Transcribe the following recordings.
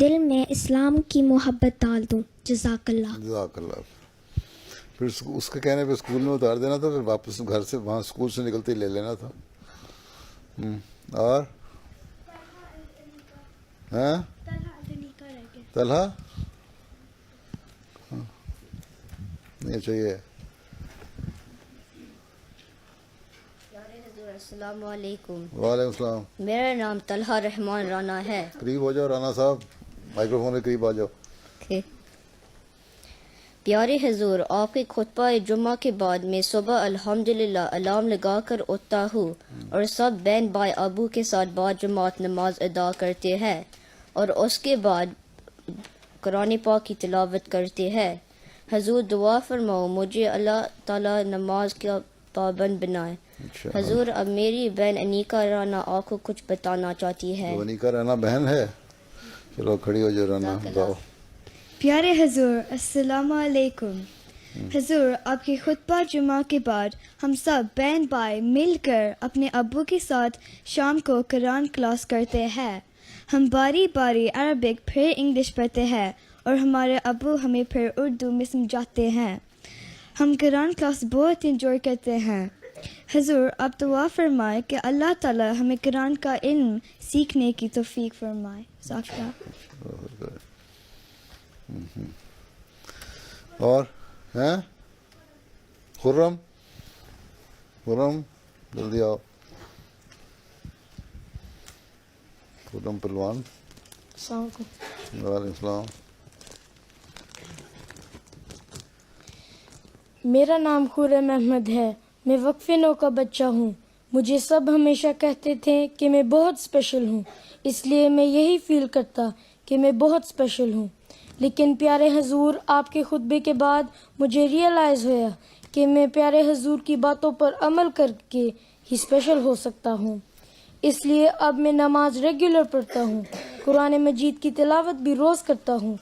دل میں اسلام کی محبت ڈال دوں. جزاک اللہ. جزاک اللہ. پھر اس کے کہنے پہ اسکول میں اتار دینا تھا، پھر واپس گھر سے وہاں اسکول سے نکلتے ہی لے لینا تھا. اور ہاں طلحہ نہیں چاہیے. السلام علیکم. وعلیکم السلام. میرا نام طلحہ رحمان رانا ہے. قریب ہو جاؤ رانا صاحب، مائکرو فون کے قریب آ جاؤ. پیارے حضور، آپ کے خطبہ جمعہ کے بعد میں صبح الحمدللہ الارم لگا کر اٹھتا ہوں اور سب بہن بھائی ابو کے ساتھ بعد جماعت نماز ادا کرتے ہیں اور اس کے بعد قرآن پاک کی تلاوت کرتے ہیں. حضور دعا فرماؤ مجھے اللہ تعالیٰ نماز کا پابند بنائے. حضور اب میری بہن انیکا رانا آپ کو کچھ بتانا چاہتی ہے. انیکا رانا بہن ہے، چلو کھڑی ہو جاؤ رانا، بتاؤ. پیارے حضور السلام علیکم. حضور آپ کے خطبہ جمعہ کے بعد ہم سب بہن بھائی مل کر اپنے ابو کے ساتھ شام کو قرآن کلاس کرتے ہیں. ہم باری باری عربک پھر انگلش پڑھتے ہیں اور ہمارے ابو ہمیں پھر اردو میں سمجھاتے ہیں. ہم قرآن کلاس بہت انجوائے کرتے ہیں. حضور آپ دعا فرمائے کہ اللہ تعالی ہمیں قرآن کا علم سیکھنے کی توفیق فرمائے. اور ہیں خرم جلدی آؤ. خرم پلوان. السلام علیکم. وعلیکم السلام. میرا نام خرم احمد ہے. میں وقف نو کا بچہ ہوں. مجھے سب ہمیشہ کہتے تھے کہ میں بہت اسپیشل ہوں، اس لیے میں یہی فیل کرتا کہ میں بہت اسپیشل ہوں. لیکن پیارے حضور آپ کے خطبے کے بعد مجھے ریئلائز ہوا کہ میں پیارے حضور کی باتوں پر عمل کر کے ہی اسپیشل ہو سکتا ہوں. اس لیے اب میں نماز ریگولر پڑھتا ہوں، قرآن مجید کی تلاوت بھی روز کرتا ہوں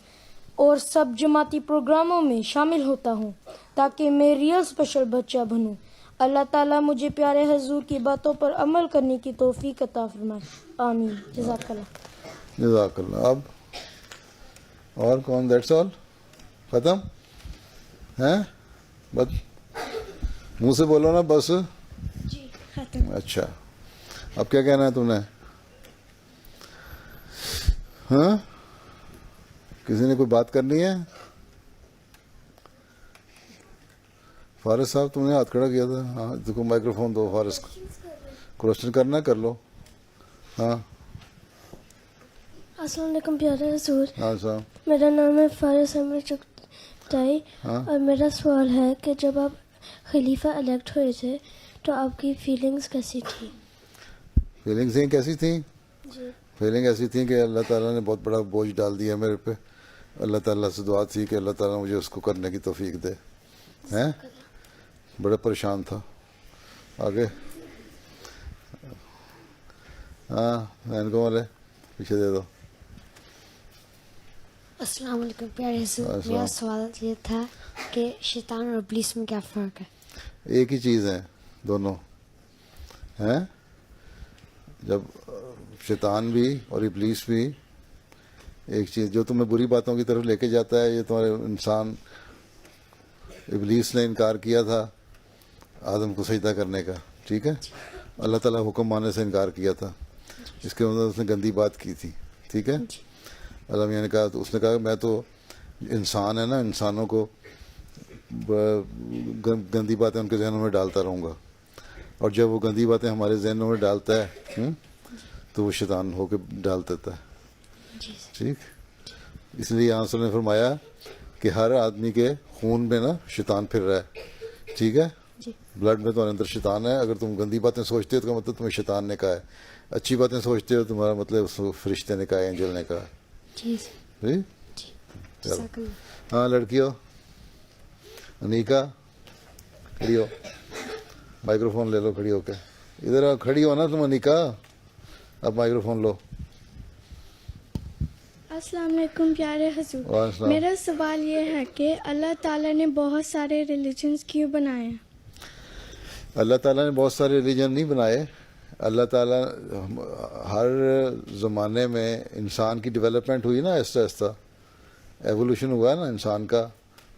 اور سب جماعتی پروگراموں میں شامل ہوتا ہوں تاکہ میں ریئل اسپیشل بچہ بنوں. اللہ تعالیٰ مجھے پیارے حضور کی باتوں پر عمل کرنے کی توفیق عطا فرمائے. آمین. جزاک اللہ. جزاک اللہ. اب اور کون؟ That's all? ختم ہیں؟ بس منہ سے بولو نا بس. جی ختم. اچھا اب کیا کہنا ہے تم نے؟ ہاں کسی نے کوئی بات کرنی ہے؟ فارس صاحب تم نے ہاتھ کھڑا کیا تھا. ہاں دیکھو مائکرو فون دو فارس کو. کوشچن کرنا کر لو. ہاں السلام علیکم پیارے حضور. ہاں صاحب. میرا نام ہے فارس احمد چغتائی اور میرا سوال ہے کہ جب آپ خلیفہ الیکٹ ہوئے تھے تو آپ کی فیلنگز کیسی تھی؟ فیلنگز کیسی تھیں؟ جی فیلنگ ایسی تھی کہ اللہ تعالیٰ نے بہت بڑا بوجھ ڈال دیا میرے پہ. اللہ تعالیٰ سے دعا تھی کہ اللہ تعالیٰ مجھے اس کو کرنے کی توفیق دے. ہیں بڑا پریشان تھا. آگے ہاں بہن کو والے پیچھے دے دو. السلام علیکم پیارے حضور. میرا سوال یہ تھا کہ شیطان اور ابلیس میں کیا فرق ہے؟ ایک ہی چیز ہے دونوں ہیں. جب شیطان بھی اور ابلیس بھی ایک چیز، جو تمہیں بری باتوں کی طرف لے کے جاتا ہے، یہ تمہارے انسان ابلیس نے انکار کیا تھا آدم کو سجدہ کرنے کا. ٹھیک ہے، اللہ تعالیٰ حکم ماننے سے انکار کیا تھا. اس کے اندر اس نے گندی بات کی تھی. ٹھیک ہے، اللہ میاں نے کہا، تو اس نے کہا میں تو انسان ہے نا، انسانوں کو گندی باتیں ان کے ذہنوں میں ڈالتا رہوں گا، اور جب وہ گندی باتیں ہمارے ذہنوں میں ڈالتا ہے تو وہ شیطان ہو کے ڈال دیتا ہے. ٹھیک، اس لیے یہاں سے نے فرمایا کہ ہر آدمی کے خون میں نا شیطان پھر رہا ہے. ٹھیک ہے، بلڈ میں تمہارے اندر شیطان ہے. اگر تم گندی باتیں سوچتے ہو تو مطلب تمہیں شیطان نے کہا ہے. اچھی باتیں سوچتے ہو تمہارا مطلب اس کو فرشتے نے کہا ہے، اینجل نے کہا ہے. جی چلو ہاں لڑکیوں، انیکا کھڑی ہو، مائکرو فون لے لو کھڑی ہو کے. ادھر کھڑی ہو نا تم انیکا، اب مائکرو فون لو. السلام علیکم پیارے حضور. میرا سوال یہ ہے کہ اللہ تعالیٰ نے بہت سارے ریلیجنز کیوں بنائے ہیں؟ اللہ تعالیٰ نے بہت سارے ریلیجن نہیں بنائے. اللہ تعالیٰ ہر زمانے میں انسان کی ڈیولپمنٹ ہوئی نا، آہستہ آہستہ ایوولوشن ہوا نا انسان کا.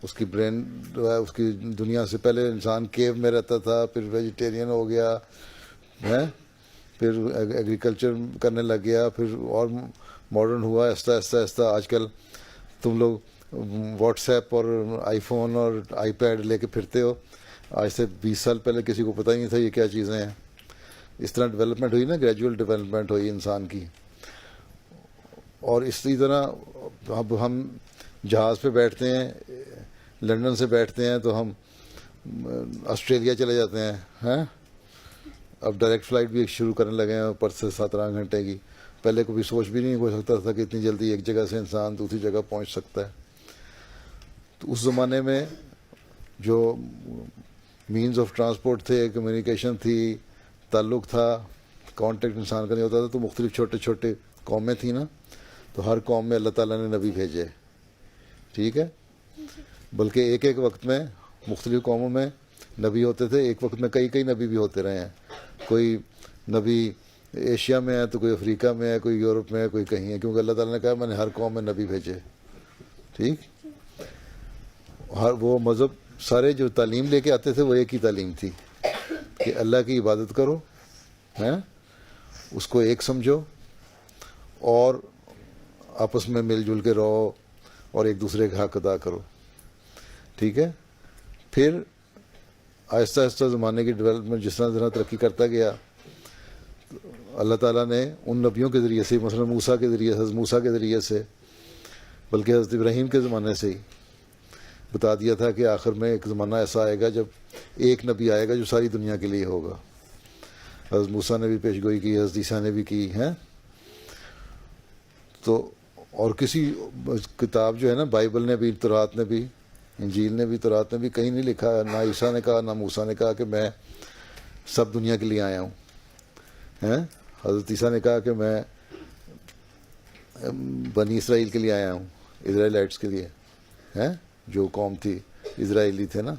اس کی برین جو ہے اس کی دنیا سے پہلے انسان کیو میں رہتا تھا، پھر ویجیٹیرین ہو گیا ہے، پھر ایگریکلچر کرنے لگ گیا، پھر اور ماڈرن ہوا آہستہ آہستہ آہستہ. آج کل تم لوگ واٹس ایپ اور آئی فون اور آئی پیڈ لے کے پھرتے ہو. آج سے 20 سال پہلے کسی کو پتہ ہی نہیں تھا یہ کیا چیزیں ہیں. اس طرح ڈیولپمنٹ ہوئی نا، گریجول ڈیولپمنٹ ہوئی انسان کی. اور اسی طرح اب ہم جہاز پہ بیٹھتے ہیں، لنڈن سے بیٹھتے ہیں تو ہم آسٹریلیا چلے جاتے ہیں. اب ڈائریکٹ فلائٹ بھی شروع کرنے لگے ہیں اوپر سے 17 گھنٹے کی. پہلے کبھی سوچ بھی نہیں ہو سکتا تھا کہ اتنی جلدی ایک جگہ سے انسان دوسری جگہ پہنچ سکتا ہے. تو اس زمانے میں جو مینز آف ٹرانسپورٹ تھے، کمیونیکیشن تھی، تعلق تھا، کانٹیکٹ انسان کا نہیں ہوتا تھا، تو مختلف چھوٹے چھوٹے قومیں تھیں نا، تو ہر قوم میں اللہ تعالیٰ نے نبی بھیجے. ٹھیک ہے، بلکہ ایک ایک وقت میں مختلف قوموں میں نبی ہوتے تھے. ایک وقت میں کئی نبی بھی ہوتے رہے ہیں. کوئی نبی ایشیا میں ہے تو کوئی افریقہ میں ہے، کوئی یورپ میں ہے، کوئی کہیں ہے، کیونکہ اللہ تعالیٰ نے کہا میں نے ہر قوم میں نبی بھیجے. ٹھیک، ہر وہ مذہب سارے جو تعلیم لے کے آتے تھے وہ ایک ہی تعلیم تھی کہ اللہ کی عبادت کرو، ہیں، اس کو ایک سمجھو اور آپس میں مل جل کے رہو اور ایک دوسرے کا حق ادا کرو. ٹھیک ہے. پھر آہستہ آہستہ زمانے کی ڈیولپمنٹ جس طرح ترقی کرتا گیا، اللہ تعالیٰ نے ان نبیوں کے ذریعے سے، مثلا موسیٰ کے ذریعے، حضرت موسیٰ کے ذریعے سے، بلکہ حضرت ابراہیم کے زمانے سے ہی بتا دیا تھا کہ آخر میں ایک زمانہ ایسا آئے گا جب ایک نبی آئے گا جو ساری دنیا کے لیے ہوگا. حضرت موسیٰ نے بھی پیش گوئی کی، حضرت عیسیٰ نے بھی کی ہے. تو اور کسی کتاب جو ہے نا، بائبل نے بھی، تورات نے بھی، انجیل نے بھی، تورات نے بھی کہیں نہیں لکھا، نہ عیسیٰ نے کہا نہ موسیٰ نے کہا کہ میں سب دنیا کے لیے آیا ہوں. حضرت عیسیٰ نے کہا کہ میں بنی اسرائیل کے لیے آیا ہوں، اسرائیلائٹس کے لیے، جو قوم تھی، اسرائیلی تھے نا،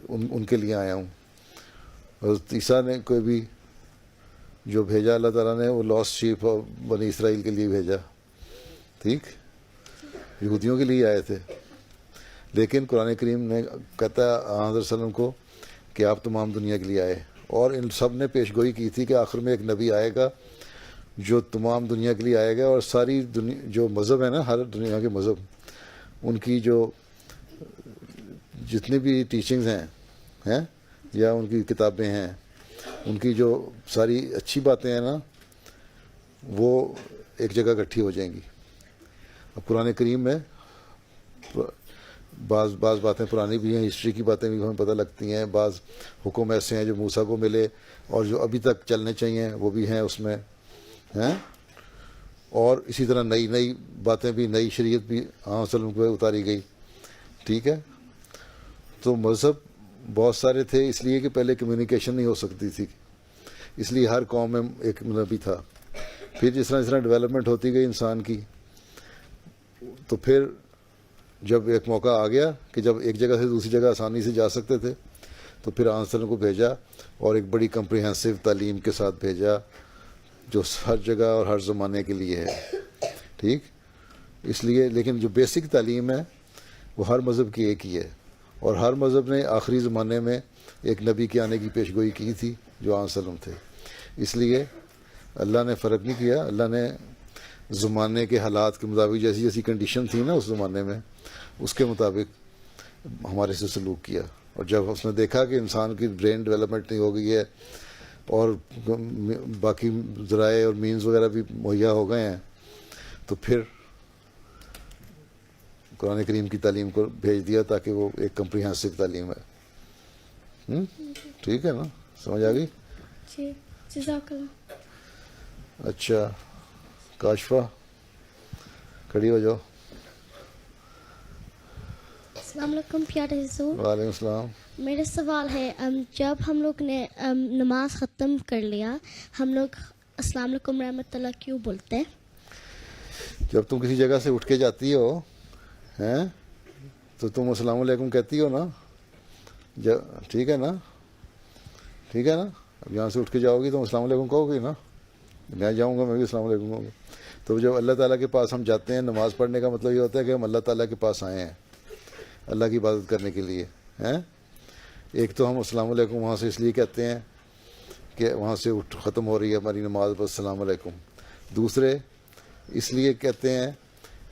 ان کے لیے آیا ہوں. حضرت عیسیٰ نے کوئی بھی جو بھیجا اللہ تعالیٰ نے، وہ لاسٹ شیپ بنی اسرائیل کے لیے بھیجا. ٹھیک، یہودیوں کے لیے آئے تھے. لیکن قرآن کریم نے کہتا ہے حضرت صلی اللہ علیہ وسلم کو کہ آپ تمام دنیا کے لیے آئے. اور ان سب نے پیش گوئی کی تھی کہ آخر میں ایک نبی آئے گا جو تمام دنیا کے لیے آئے گا، اور ساری دنیا جو مذہب ہے نا، ہر دنیا کے مذہب، ان کی جو جتنی بھی ٹیچنگز ہیں یا ان کی کتابیں ہیں، ان کی جو ساری اچھی باتیں ہیں نا، وہ ایک جگہ اکٹھی ہو جائیں گی. اب قرآن کریم میں بعض باتیں پرانی بھی ہیں، ہسٹری کی باتیں بھی ہمیں پتہ لگتی ہیں. بعض حکم ایسے ہیں جو موسیٰ کو ملے اور جو ابھی تک چلنے چاہیے وہ بھی ہیں اس میں، ہیں. اور اسی طرح نئی باتیں بھی، نئی شریعت بھی وسلم کو اتاری گئی. ٹھیک ہے. تو مذہب بہت سارے تھے، اس لیے کہ پہلے کمیونیکیشن نہیں ہو سکتی تھی، اس لیے ہر قوم میں ایک نبی تھا. پھر جس طرح ڈیولپمنٹ ہوتی گئی انسان کی، تو پھر جب ایک موقع آ گیا کہ جب ایک جگہ سے دوسری جگہ آسانی سے جا سکتے تھے، تو پھر آنسر کو بھیجا اور ایک بڑی کمپریہنسو تعلیم کے ساتھ بھیجا جو ہر جگہ اور ہر زمانے کے لیے ہے. ٹھیک، اس لیے لیکن جو بیسک تعلیم ہے وہ ہر مذہب کی ایک ہی ہے، اور ہر مذہب نے آخری زمانے میں ایک نبی کے آنے کی پیش گوئی کی تھی جو وسلم تھے. اس لیے اللہ نے فرق نہیں کیا، اللہ نے زمانے کے حالات کے مطابق جیسی جیسی کنڈیشن تھی نا اس زمانے میں، اس کے مطابق ہمارے سے سلوک کیا. اور جب اس نے دیکھا کہ انسان کی برین ڈیولپمنٹ نہیں ہو گئی ہے اور باقی ذرائع اور مینز وغیرہ بھی مہیا ہو گئے ہیں، تو پھر قرآن کریم کی تعلیم کو بھیج دیا تاکہ وہ ایک کمپریہنسو تعلیم ہے. ٹھیک ہے نا، سمجھ آ گئی؟ جی، جزاک اللہ. اچھا، کاشفہ کھڑی ہو جاؤ. السلام علیکم پیارے حضور. وعلیکم السلام. میرا سوال ہے، جب ہم لوگ نے نماز ختم کر لیا، ہم لوگ السلام علیکم رحمۃ اللہ کیوں بولتے ہیں؟ جب تم کسی جگہ سے اٹھ کے جاتی ہو ہیں تو تم السلام علیکم کہتی ہو نا. ٹھیک ہے نا، ٹھیک ہے نا. اب یہاں سے اٹھ کے جاؤ گی تو السلام علیکم کہو گی نا, میں جاؤں گا میں بھی السلام علیکم کہوں گا. تو جب اللہ تعالیٰ کے پاس ہم جاتے ہیں, نماز پڑھنے کا مطلب یہ ہوتا ہے کہ ہم اللہ تعالیٰ کے پاس آئے ہیں اللہ کی عبادت کرنے کے لیے ہیں. ایک تو ہم السلام علیکم وہاں سے اس لیے کہتے ہیں کہ وہاں سے اٹھ ختم ہو رہی ہے ہماری نماز, بس السلام علیکم. دوسرے اس لیے کہتے ہیں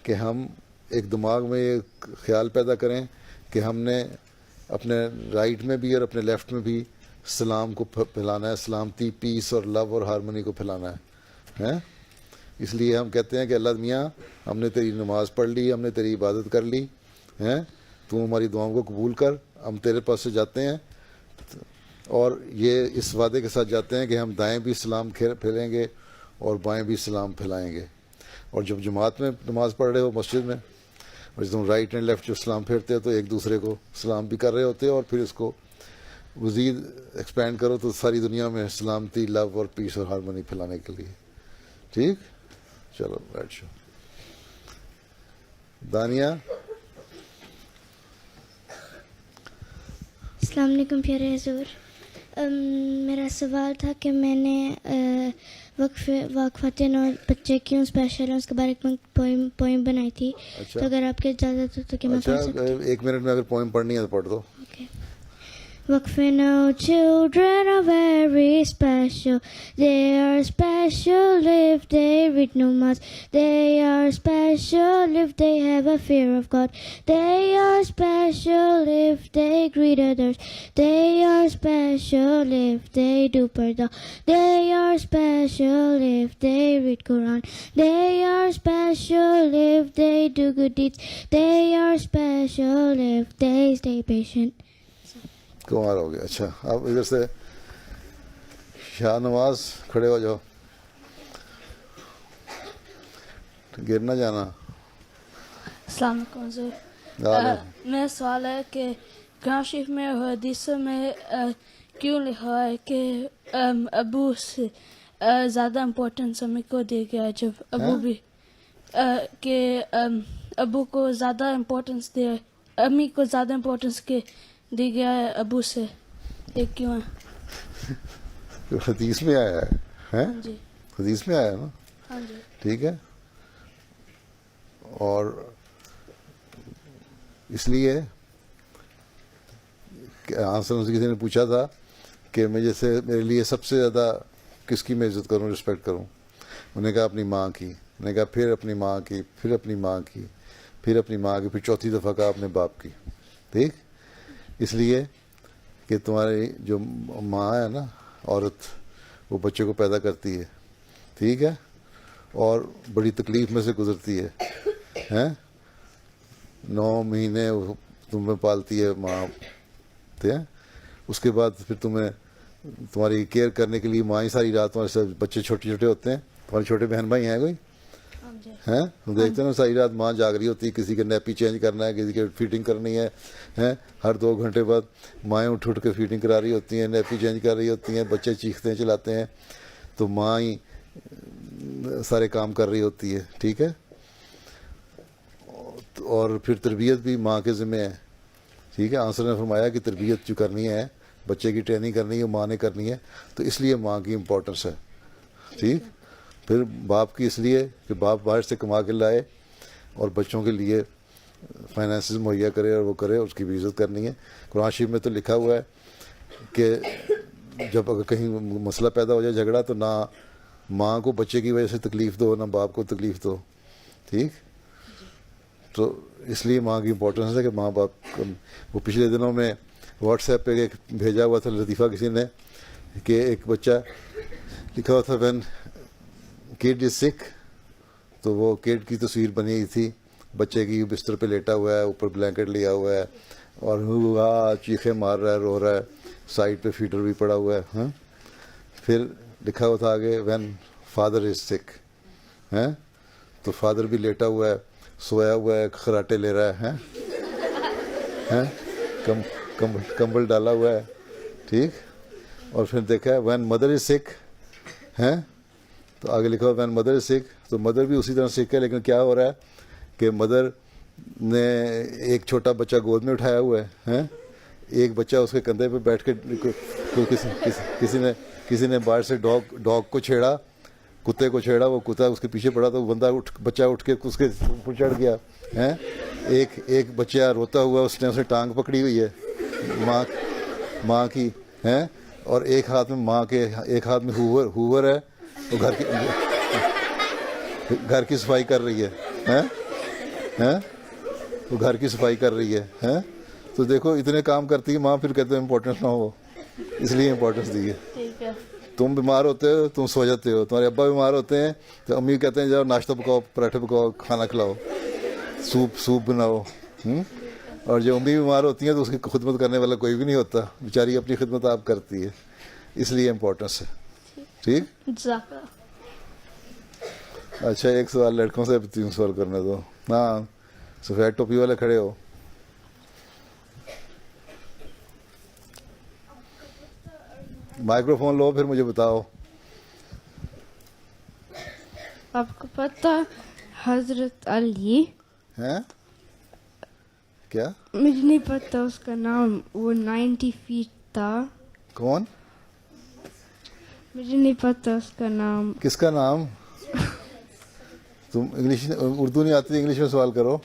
کہ ہم ایک دماغ میں یہ خیال پیدا کریں کہ ہم نے اپنے رائٹ میں بھی اور اپنے لیفٹ میں بھی سلام کو پھیلانا ہے, سلامتی, پیس اور لو اور ہارمونی کو پھیلانا ہے. اس لیے ہم کہتے ہیں کہ اللہ میاں ہم نے تیری نماز پڑھ لی, ہم نے تیری عبادت کر لی ہیں, تو ہماری دعاؤں کو قبول کر, ہم تیرے پاس سے جاتے ہیں اور یہ اس وعدے کے ساتھ جاتے ہیں کہ ہم دائیں بھی سلام پھیلیں گے اور بائیں بھی سلام پھیلائیں گے. اور جب جماعت میں نماز پڑھ رہے ہو مسجد میں, اور جب تم رائٹ اینڈ لیفٹ جو سلام پھیرتے ہو تو ایک دوسرے کو سلام بھی کر رہے ہوتے ہو, اور پھر اس کو مزید ایکسپینڈ کرو تو ساری دنیا میں سلامتی, لو اور پیس اور ہارمونی پھیلانے کے لیے. ٹھیک, چلو بیٹھ جاؤ. دانیہ. السلام علیکم پیارے حضور. میرا سوال تھا کہ میں نے واقفاتین اور بچے کیوں اسپیشل ہیں اس کے بارے میں پوئم بنائی تھی. اچھا, تو اگر آپ کی اجازت ہو تو کہ میں پڑھ سکتی ہوں؟ ایک منٹ میں اگر پوئم پڑھنی ہے تو پڑھ دو. Wakfino children are very special. They are special if they read namaz. They are special if they have a fear of God. They are special if they greet others. They are special if they do parda. They are special if they read Quran. They are special if they do good deeds. They are special if they stay patient. Kumar ہو گیا. اچھا, آپ ادھر سے شاہ نواز کھڑے ہو جاؤ, گر نہ جانا. السلام علیکم حضور. میرا سوال ہے کہ قرآن شریف میں اور حدیثوں میں کیوں لکھا ہے کہ ابو سے زیادہ امپورٹنس امی کو دیا گیا ہے, جب ابو بھی کہ ابو کو زیادہ امپورٹنس دیا, امی کو زیادہ امپورٹنس دی گیا ہے ابو سے, ایک کیوں ہے؟ حدیث میں آیا ہے, جی حدیث میں آیا ہے نا. ہاں جی. ٹھیک ہے, اور اس لیے آنسر سے کسی نے پوچھا تھا کہ میں جیسے میرے لیے سب سے زیادہ کس کی میں عزت کروں, رسپیکٹ کروں. انہوں نے کہا اپنی ماں کی. انہوں نے کہا پھر اپنی ماں کی, پھر اپنی ماں کی, پھر اپنی ماں کی, پھر چوتھی دفعہ کہا اپنے باپ کی. ٹھیک, اس لیے کہ تمہاری جو ماں ہے نا عورت, وہ بچے کو پیدا کرتی ہے, ٹھیک ہے, اور بڑی تکلیف میں سے گزرتی ہے, 9 مہینے تمہیں پالتی ہے ماں, ٹھیک ہے. اس کے بعد پھر تمہاری کیئر کرنے کے لیے ماں ہی ساری رات, تمہارے ساتھ بچے چھوٹے چھوٹے ہوتے ہیں, تمہارے چھوٹے بہن بھائی ہیں کوئی ہیں, تم دیکھتے ہیں نا ساری رات ماں جاگ رہی ہوتی ہے, کسی کے نیپی چینج کرنا ہے, کسی کے فیڈنگ کرنی ہے, ہر 2 گھنٹے بعد مائیں اٹھ کے فیڈنگ کرا رہی ہوتی ہیں, نیپی چینج کر رہی ہوتی ہیں, بچے چیختے ہیں چلاتے ہیں, تو ماں ہی سارے کام کر رہی ہوتی ہے. ٹھیک ہے, اور پھر تربیت بھی ماں کے ذمہ ہے. ٹھیک ہے, آنسر نے فرمایا کہ تربیت جو کرنی ہے, بچے کی ٹریننگ کرنی ہے, ماں نے کرنی ہے, تو اس لیے ماں کی امپورٹنس ہے. ٹھیک, پھر باپ کی اس لیے کہ باپ باہر سے کما کے لائے اور بچوں کے لیے فائنینسز مہیا کرے اور وہ کرے, اس کی بھی عزت کرنی ہے. قرآن شریف میں تو لکھا ہوا ہے کہ جب اگر کہیں مسئلہ پیدا ہو جائے, جھگڑا, تو نہ ماں کو بچے کی وجہ سے تکلیف دو, نہ باپ کو تکلیف دو. ٹھیک, تو اس لیے ماں کی امپورٹنس ہے کہ ماں باپ. وہ پچھلے دنوں میں واٹس ایپ پہ ایک بھیجا ہوا تھا لطیفہ کسی نے, کہ ایک بچہ لکھا ہوا تھا وین کڈ از سک, تو وہ کڈ کی تصویر بنی ہوئی تھی, بچے کی بستر پہ لیٹا ہوا ہے, اوپر بلینکٹ لیا ہوا ہے, اور چیخیں مار رہا ہے, رو رہا ہے, سائڈ پہ فیڈر بھی پڑا ہوا ہے. پھر لکھا ہوا تھا آگے وین فادر از سک, تو فادر بھی لیٹا ہوا ہے, سویا ہوا ہے, خراٹے لے رہا ہے, کمبل ڈالا ہوا ہے. ٹھیک, اور پھر دیکھا ہے وین مدر از سک, تو آگے لکھا ہوا وین مدر از سک, تو مدر بھی اسی طرح سک ہے, لیکن کیا ہو رہا ہے کہ مدر نے ایک چھوٹا بچہ گود میں اٹھایا ہوا ہے, ایک بچہ اس کے کندھے پہ بیٹھ کے, کسی نے کسی نے باہر سے ڈاگ کو چھیڑا, کتے کو چھیڑا, وہ کتا اس کے پیچھے پڑا تو بچہ اٹھ کے اس کے اوپر چڑھ گیا ہیں. ایک بچہ روتا ہوا, اس نے ٹانگ پکڑی ہوئی ہے ماں کی ہیں, اور ایک ہاتھ میں ہوور ہے, وہ گھر کی صفائی کر رہی ہے ہیں, وہ گھر کی صفائی کر رہی ہے ہیں. تو دیکھو اتنے کام کرتی ہے ماں, پھر کہتے ہیں امپورٹنس نہ ہو, اس لیے امپورٹنس دی ہے. تم بیمار ہوتے ہو تم سو جاتے ہو, تمہارے ابا بیمار ہوتے ہیں تو امی کہتے ہیں جاؤ ناشتہ پکاؤ, پراٹھے پکاؤ, کھانا کھلاؤ, سوپ بناؤ. اور جو امی بیمار ہوتی ہیں تو اس کی خدمت کرنے والا کوئی بھی نہیں ہوتا, بیچاری اپنی خدمت آپ کرتی ہے, اس لیے امپورٹنس ہے. ٹھیک. اچھا ایک سوال لڑکوں سے 3 سوال کرنے دو. ہاں سفید ٹوپی والے کھڑے ہو. مائکرو فون لو پھر مجھے بتاؤ. آپ کو پتہ حضرت علی ہیں کیا؟ مجھے نہیں پتہ اس کا نام, وہ 90 فیٹ تھا. کون؟ مجھے نہیں پتہ اس کا نام. کس کا نام؟ تم انگلش اردو نہیں آتی, انگلش میں سوال کرو.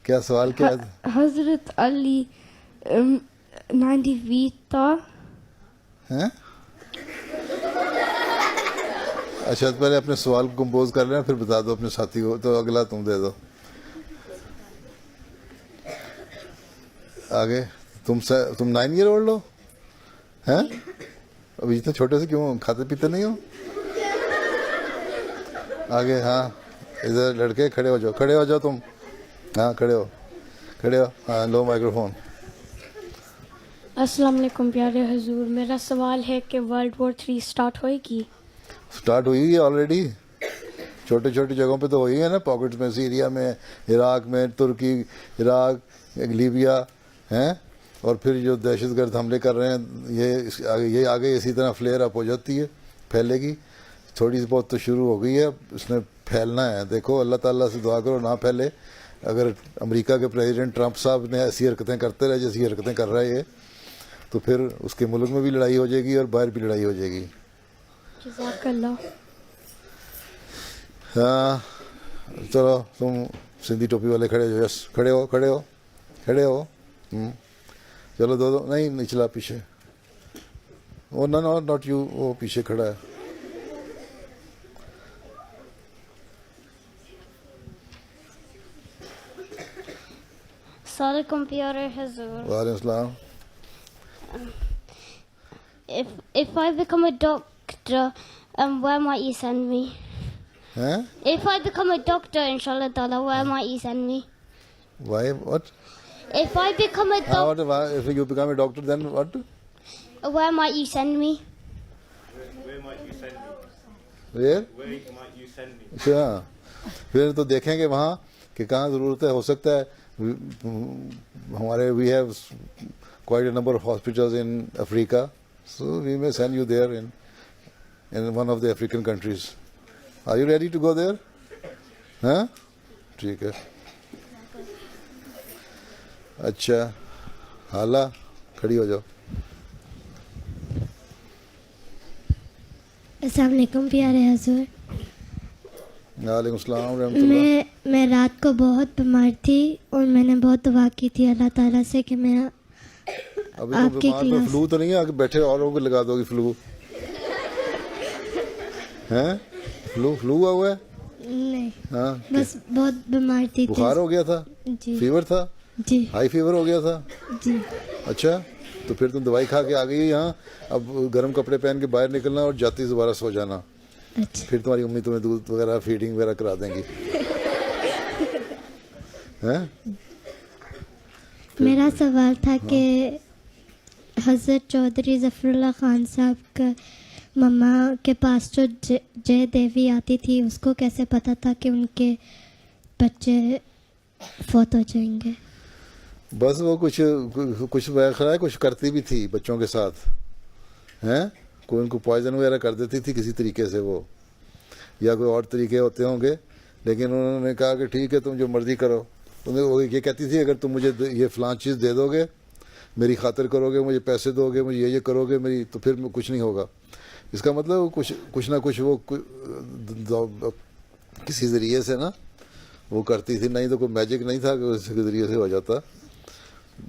کیا سوال کیا ہے؟ حضرت علی 90 فیٹ تھا. ہیں؟ اچھا پہلے اپنے سوال کو کمپوز کر لینا, پھر بتا دو اپنے ساتھی کو, تو اگلا تم دے دو. آگے تم 9 ایئر اولڈ ہو ہیں؟ ابھی اتنے چھوٹے سے کیوں, کھاتے پیتے نہیں ہو؟ آگے ہاں ادھر لڑکے کھڑے ہو جاؤ تم. ہاں کھڑے ہو. ہاں لو مائکرو فون. السلام علیکم پیارے حضور, میرا سوال ہے کہ ورلڈ وار 3 سٹارٹ ہوئے گی؟ سٹارٹ ہوئی ہے آلریڈی, چھوٹی جگہوں پہ تو ہوئی ہے نا, پاکٹس میں, سیریا میں, عراق میں, ترکی, عراق, لیبیا ہیں. اور پھر جو دہشت گرد حملے کر رہے ہیں یہ آگے اسی طرح فلیئر اپ ہو جاتی ہے, پھیلے گی. تھوڑی سی بہت تو شروع ہو گئی ہے, اس نے پھیلنا ہے. دیکھو اللہ تعالیٰ سے دعا کرو نہ پھیلے. اگر امریکہ کے پریزیڈنٹ ٹرمپ صاحب نے ایسی حرکتیں کرتے رہے جیسی حرکتیں کر رہے ہیں تو پھر اس کے ملک میں بھی لڑائی ہو جائے گی اور باہر بھی لڑائی ہو جائے گی. جزاک اللہ. ہاں چلو تم سندھی ٹوپی والے کھڑے ہو. یس کھڑے ہو. چلو دو نہیں نچلا پیچھے, وہ ناٹ یو, وہ پیچھے کھڑا ہے. السلام علیکم پیارے حضور. وعلیکم السلام. If I become a doctor, where might you send me? Huh? If I become a doctor, inshallah ta'ala, where might you send me? Why? What? If I become a doctor, If you become a doctor, then what? where might you send me? Where might you send me? Where? Where might you send me? اچھا پھر تو دیکھیں گے وہاں کہ کہاں ضرورت ہے. ہو سکتا ہے ہمارے we have quite a number of hospitals in Africa, so we may send you there in one of the African countries. Are you ready to go there? ہاں ٹھیک ہے. اچھا حالہ کھڑی ہو جاؤ. السلام علیکم پیارے حضور. وعلیکم السلام رحمۃ اللہ. میں رات کو بہت بیمار تھی اور میں نے بہت دعا کی تھی اللہ تعالیٰ سے کہ میں ابھی تو بیمار پر فلو تو نہیں ہے, آگے بیٹھے اوروں کو لگا دو گی فلو ہیں؟ فلو ہوا ہے؟ نہیں ہاں بس بہت بیمار تھی. بخار ہو گیا تھا؟ جی. فیور تھا؟ جی. ہائی فیور ہو گیا تھا؟ جی. اچھا تو پھر تم دوائی کھا کے آ گئی یہاں, اب گرم کپڑے پہن کے باہر نکلنا اور جاتی دوبارہ سو جانا. اچھا پھر تمہاری امی تمہیں دودھ وغیرہ فیڈنگ وغیرہ کرا دیں گی. میرا سوال تھا کہ حضرت چودھری ظفر اللہ خان صاحب کا مما کے پاس جو جے دیوی آتی تھی اس کو کیسے پتہ تھا کہ ان کے بچے فوت ہو جائیں گے؟ بس وہ کچھ خیال ہے کچھ کرتی بھی تھی بچوں کے ساتھ ہیں, کوئی ان کو پوائزن وغیرہ کر دیتی تھی کسی طریقے سے وہ, یا کوئی اور طریقے ہوتے ہوں گے, لیکن انہوں نے کہا کہ ٹھیک ہے تم جو مرضی کرو. وہ یہ کہتی تھی اگر تم مجھے یہ فلاں چیز دے دو گے میری خاطر کرو گے, مجھے پیسے دو گے, مجھے یہ کرو گے میری, تو پھر کچھ نہیں ہوگا. اس کا مطلب کچھ نہ کچھ وہ کسی ذریعے سے نا وہ کرتی تھی, نہیں تو کوئی میجک نہیں تھا کہ اس کے ذریعے سے ہو جاتا.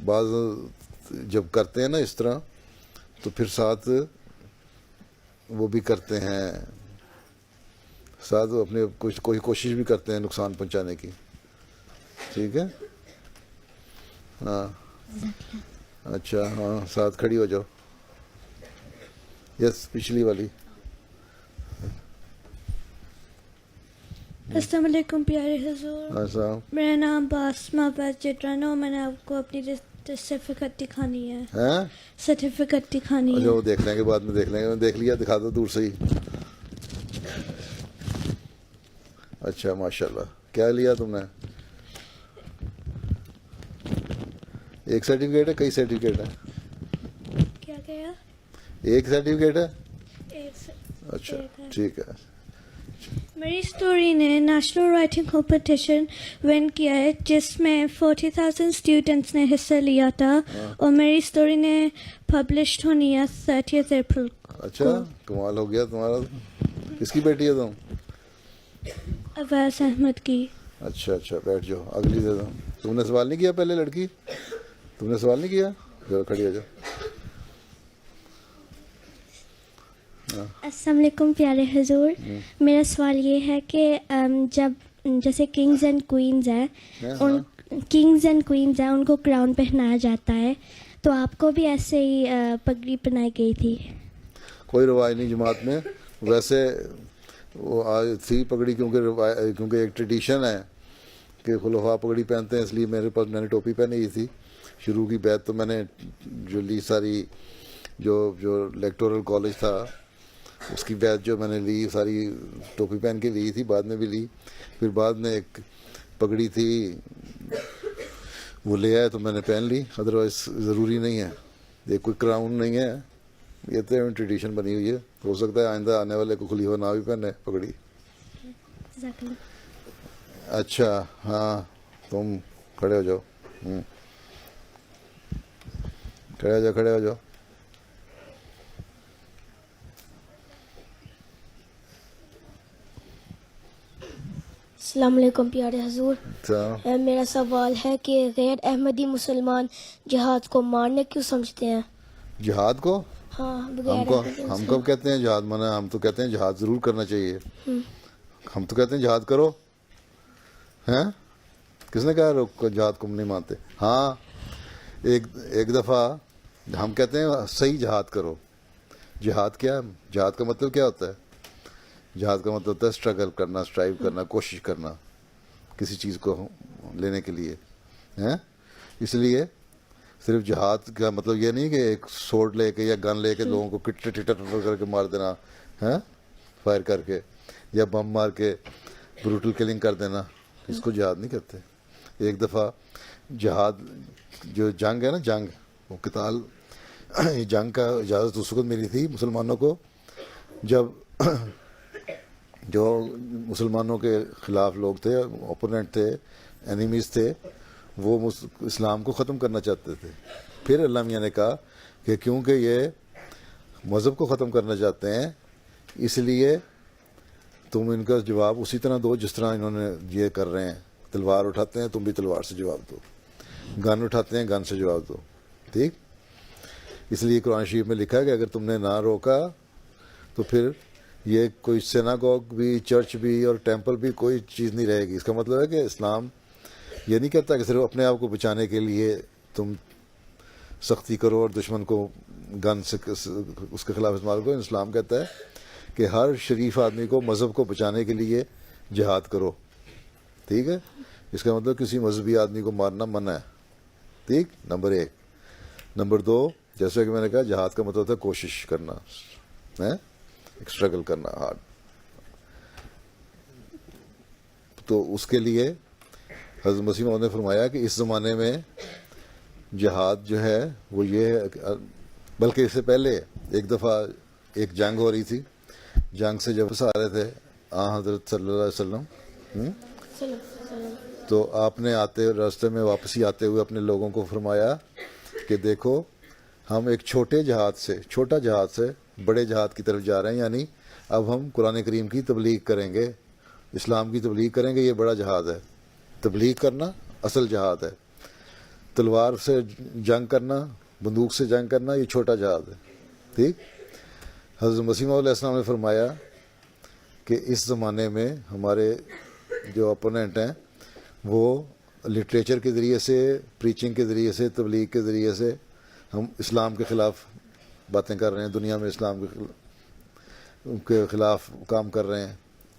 بعض جب کرتے ہیں نا اس طرح تو پھر ساتھ وہ بھی کرتے ہیں, ساتھ وہ اپنے کوئی کوشش بھی کرتے ہیں نقصان پہنچانے کی. ٹھیک ہے, ہاں اچھا, ہاں ساتھ کھڑی ہو جاؤ. یس, پچھلی والی. السلام علیکم پیارے حضور. السلام. میرا نام باسمہ چٹرانا, میں نے آپ کو اپنی سرٹیفکیٹ دکھانی ہے. ہیں, سرٹیفکیٹ دکھانی اچھا ہے. وہ دیکھ لیں گے, بعد میں دیکھ لیں گے. میں دیکھ لیا, دکھا دو دور سے ہی. اچھا ماشاء اللہ. کیا لیا تم نے؟ ایک سرٹیفکیٹ ہے, کئی سرٹیفکیٹ ہے؟ کیا کیا؟ ایک سرٹیفکیٹ ہے. ایک اچھا ٹھیک ہے. میری اسٹوری نے نیشنل رائٹنگ کمپٹیشن ون کیا ہے جس میں 40,000 اسٹوڈنٹس نے حصہ لیا تھا, اور میری اسٹوری نے پبلشڈ ہونی ہے 30 اپریل کو. اچھا کمال ہو گیا تمہارا. کس کی بیٹی ہے تم؟ اویس احمد کی. اچھا اچھا, بیٹھ جاؤ, اگلی دے دو. تم نے سوال نہیں کیا پہلے لڑکی؟ تم نے سوال نہیں کیا؟ جاؤ کھڑی ہو جاؤ. السلام علیکم پیارے حضور. میرا سوال یہ ہے کہ جب جیسے کنگز اینڈ کوئنز ہیں, ان کو کراؤن پہنایا جاتا ہے, تو آپ کو بھی ایسے ہی پگڑی پہنائی گئی تھی؟ کوئی رواج نہیں جماعت میں, ویسے وہ آج تھی پگڑی, کیونکہ ایک ٹریڈیشن ہے کہ خلفاء پگڑی پہنتے ہیں, اس لیے میرے پاس میں نے ٹوپی پہنی ہوئی تھی. شروع کی بیعت تو میں نے جو لی ساری, جو الیکٹورل کالج تھا اس کی بیعت جو میں نے لی ساری ٹوپی پہن کے لی تھی, بعد میں بھی لی. پھر بعد میں ایک پگڑی تھی وہ لے آئے تو میں نے پہن لی, ادروائز ضروری نہیں ہے. یہ کوئی کراؤن نہیں ہے, یہ تو ٹریڈیشن بنی ہوئی ہے. ہو سکتا ہے آئندہ آنے والے کو خلیفہ نہ بھی پہنے پگڑی. اچھا ہاں, تم کھڑے ہو جاؤ. کھڑے ہو جاؤ. السلام علیکم پیارے حضور. میرا سوال ہے کہ غیر احمدی مسلمان جہاد کو مارنے کیوں سمجھتے ہیں؟ جہاد کو؟ ہاں, ہم کب کہتے ہیں جہاد منع؟ ہم تو کہتے ہیں جہاد ضرور کرنا چاہیے. ہم تو کہتے ہیں جہاد کرو. ہیں, کس نے کہا جہاد کو نہیں مانتے؟ ہاں ایک دفعہ ہم کہتے ہیں صحیح جہاد کرو. جہاد کیا ہے؟ جہاد کا مطلب کیا ہوتا ہے؟ جہاد کا مطلب ہوتا ہے اسٹرگل کرنا, اسٹرائیو کرنا, کوشش کرنا کسی چیز کو لینے کے لیے. ہیں, اس لیے صرف جہاد کا مطلب یہ نہیں کہ ایک سورڈ لے کے یا گن لے کے لوگوں کو ٹٹر کر کے مار دینا, ہیں فائر کر کے, یا بم مار کے بروٹل کلنگ کر دینا. اس کو جہاد نہیں کہتے. ایک دفعہ جہاد جو جنگ ہے نا, جنگ وہ قتال, یہ جنگ کا اجازت اس وقت ملی تھی مسلمانوں کو جب جو مسلمانوں کے خلاف لوگ تھے, اوپوننٹ تھے, اینیمیز تھے, وہ اسلام کو ختم کرنا چاہتے تھے. پھر اللہ میاں نے کہا کہ کیونکہ یہ مذہب کو ختم کرنا چاہتے ہیں, اس لیے تم ان کا جواب اسی طرح دو جس طرح انہوں نے یہ کر رہے ہیں. تلوار اٹھاتے ہیں, تم بھی تلوار سے جواب دو. گن اٹھاتے ہیں, گن سے جواب دو. ٹھیک, اس لیے قرآن شریف میں لکھا ہے کہ اگر تم نے نہ روکا تو پھر یہ کوئی سیناگوگ بھی, چرچ بھی اور ٹیمپل بھی کوئی چیز نہیں رہے گی. اس کا مطلب ہے کہ اسلام یہ نہیں کہتا کہ صرف اپنے آپ کو بچانے کے لیے تم سختی کرو اور دشمن کو گن سے اس کے خلاف استعمال کرو. اسلام کہتا ہے کہ ہر شریف آدمی کو مذہب کو بچانے کے لیے جہاد کرو. ٹھیک ہے, اس کا مطلب کسی مذہبی آدمی کو مارنا منع ہے. ٹھیک, نمبر 1. نمبر 2, جیسے کہ میں نے کہا جہاد کا مطلب ہوتا ہے کوشش کرنا, اسٹرگل کرنا ہارڈ. تو اس کے لیے حضرت مسیح موعود نے فرمایا کہ اس زمانے میں جہاد جو ہے وہ یہ, بلکہ اس سے پہلے ایک دفعہ ایک جنگ ہو رہی تھی. جنگ سے جب سارے تھے حضرت صلی اللہ علیہ وسلم, تو آپ نے راستے میں واپسی آتے ہوئے اپنے لوگوں کو فرمایا کہ دیکھو ہم ایک چھوٹا جہاد سے بڑے جہاد کی طرف جا رہے ہیں، یعنی اب ہم قرآن کریم کی تبلیغ کریں گے، اسلام کی تبلیغ کریں گے. یہ بڑا جہاد ہے. تبلیغ کرنا اصل جہاد ہے. تلوار سے جنگ کرنا، بندوق سے جنگ کرنا، یہ چھوٹا جہاد ہے. ٹھیک. حضرت مسیح موعود علیہ السلام نے فرمایا کہ اس زمانے میں ہمارے جو اپوننٹ ہیں وہ لٹریچر کے ذریعے سے، پریچنگ کے ذریعے سے، تبلیغ کے ذریعے سے ہم اسلام کے خلاف باتیں کر رہے ہیں، دنیا میں اسلام کے خلاف کام کر رہے ہیں.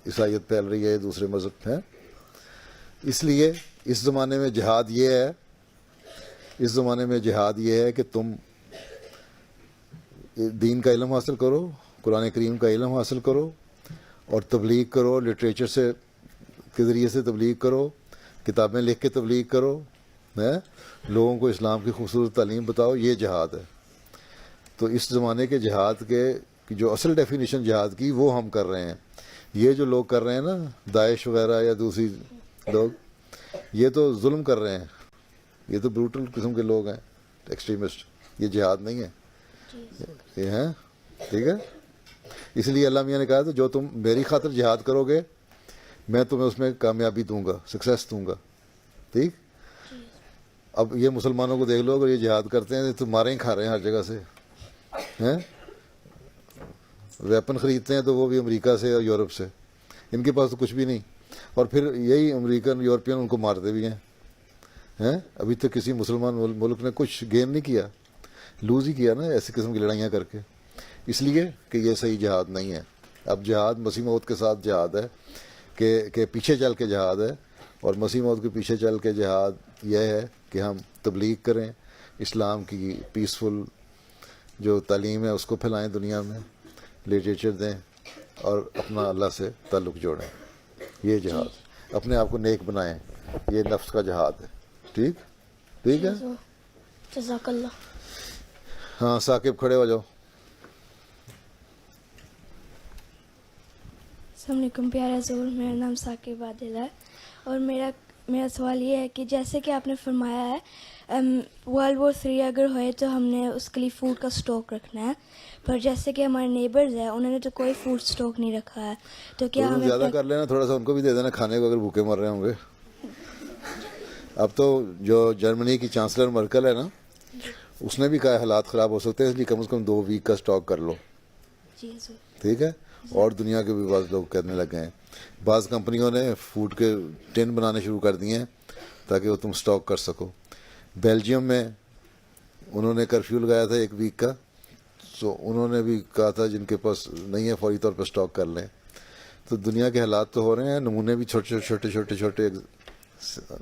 عیسائیت پھیل رہی ہے، دوسرے مذہب ہیں. اس لیے اس زمانے میں جہاد یہ ہے کہ تم دین کا علم حاصل کرو، قرآن کریم کا علم حاصل کرو اور تبلیغ کرو. لٹریچر کے ذریعے سے تبلیغ کرو، کتابیں لکھ کے تبلیغ کرو، لوگوں کو اسلام کی خوبصورت تعلیم بتاؤ. یہ جہاد ہے. تو اس زمانے کے جہاد کے جو اصل ڈیفینیشن جہاد کی وہ ہم کر رہے ہیں. یہ جو لوگ کر رہے ہیں نا، داعش وغیرہ یا دوسری لوگ، یہ تو ظلم کر رہے ہیں. یہ تو بروٹل قسم کے لوگ ہیں، ایکسٹریمسٹ. یہ جہاد نہیں ہے. یہ ہیں. ٹھیک ہے. اس لیے اللہ میاں نے کہا تھا جو تم میری خاطر جہاد کرو گے میں تمہیں اس میں کامیابی دوں گا، سکسیس دوں گا. ٹھیک. اب یہ مسلمانوں کو دیکھ لو، اگر یہ جہاد کرتے ہیں تو مارے ہی کھا رہے ہیں ہر جگہ سے. ویپن خریدتے ہیں تو وہ بھی امریکہ سے اور یورپ سے. ان کے پاس تو کچھ بھی نہیں، اور پھر یہی امریکن یورپین ان کو مارتے بھی ہیں. ابھی تک کسی مسلمان ملک نے کچھ گین نہیں کیا، لوز ہی کیا نا ایسی قسم کی لڑائیاں کر کے. اس لیے کہ یہ صحیح جہاد نہیں ہے. اب جہاد مسیح موعود کے ساتھ جہاد ہے کہ پیچھے چل کے جہاد ہے. اور مسیح موعود کے پیچھے چل کے جہاد یہ ہے کہ ہم تبلیغ کریں، اسلام کی پیسفل جو تعلیم ہے اس کو پھیلائیں دنیا میں، لٹریچر دیں اور اپنا اللہ سے تعلق جوڑیں. یہ جہاد. اپنے آپ کو نیک بنائیں. یہ نفس کا جہاد ہے. ٹھیک. ٹھیک ہے. جزاک اللہ. ہاں ثاقب کھڑے ہو جاؤ. السلام علیکم پیارے حضور، میرا نام ثاقب عادل ہے، اور میرا سوال یہ ہے کہ جیسے کہ آپ نے فرمایا ہے ورلڈ وار 3 اگر ہوئے تو ہم نے اس کے لیے فوڈ کا سٹاک رکھنا ہے، پر جیسے کہ ہمارے نیبرز ہیں انہوں نے تو کوئی فوڈ سٹاک نہیں رکھا ہے، تو کیا ہمیں زیادہ کر لینا، تھوڑا سا ان کو بھی دے دینا کھانے کو اگر بھوکے مر رہے ہوں گے. اب تو جو جرمنی کی چانسلر مرکل ہے نا، اس نے بھی کہا حالات خراب ہو سکتے ہیں، اس لیے کم از کم 2 ویک کا سٹاک کر لو. جی حضور. ٹھیک ہے. اور دنیا کے بھی بعض لوگ کرنے لگے ہیں. بعض کمپنیوں نے فوڈ کے ٹن بنانے شروع کر دیے ہیں تاکہ وہ تم سٹاک کر سکو. بیلجیم میں انہوں نے کرفیو لگایا تھا 1 ویک کا، تو انہوں نے بھی کہا تھا جن کے پاس نہیں ہے فوری طور پر سٹاک کر لیں. تو دنیا کے حالات تو ہو رہے ہیں، نمونے بھی چھوٹے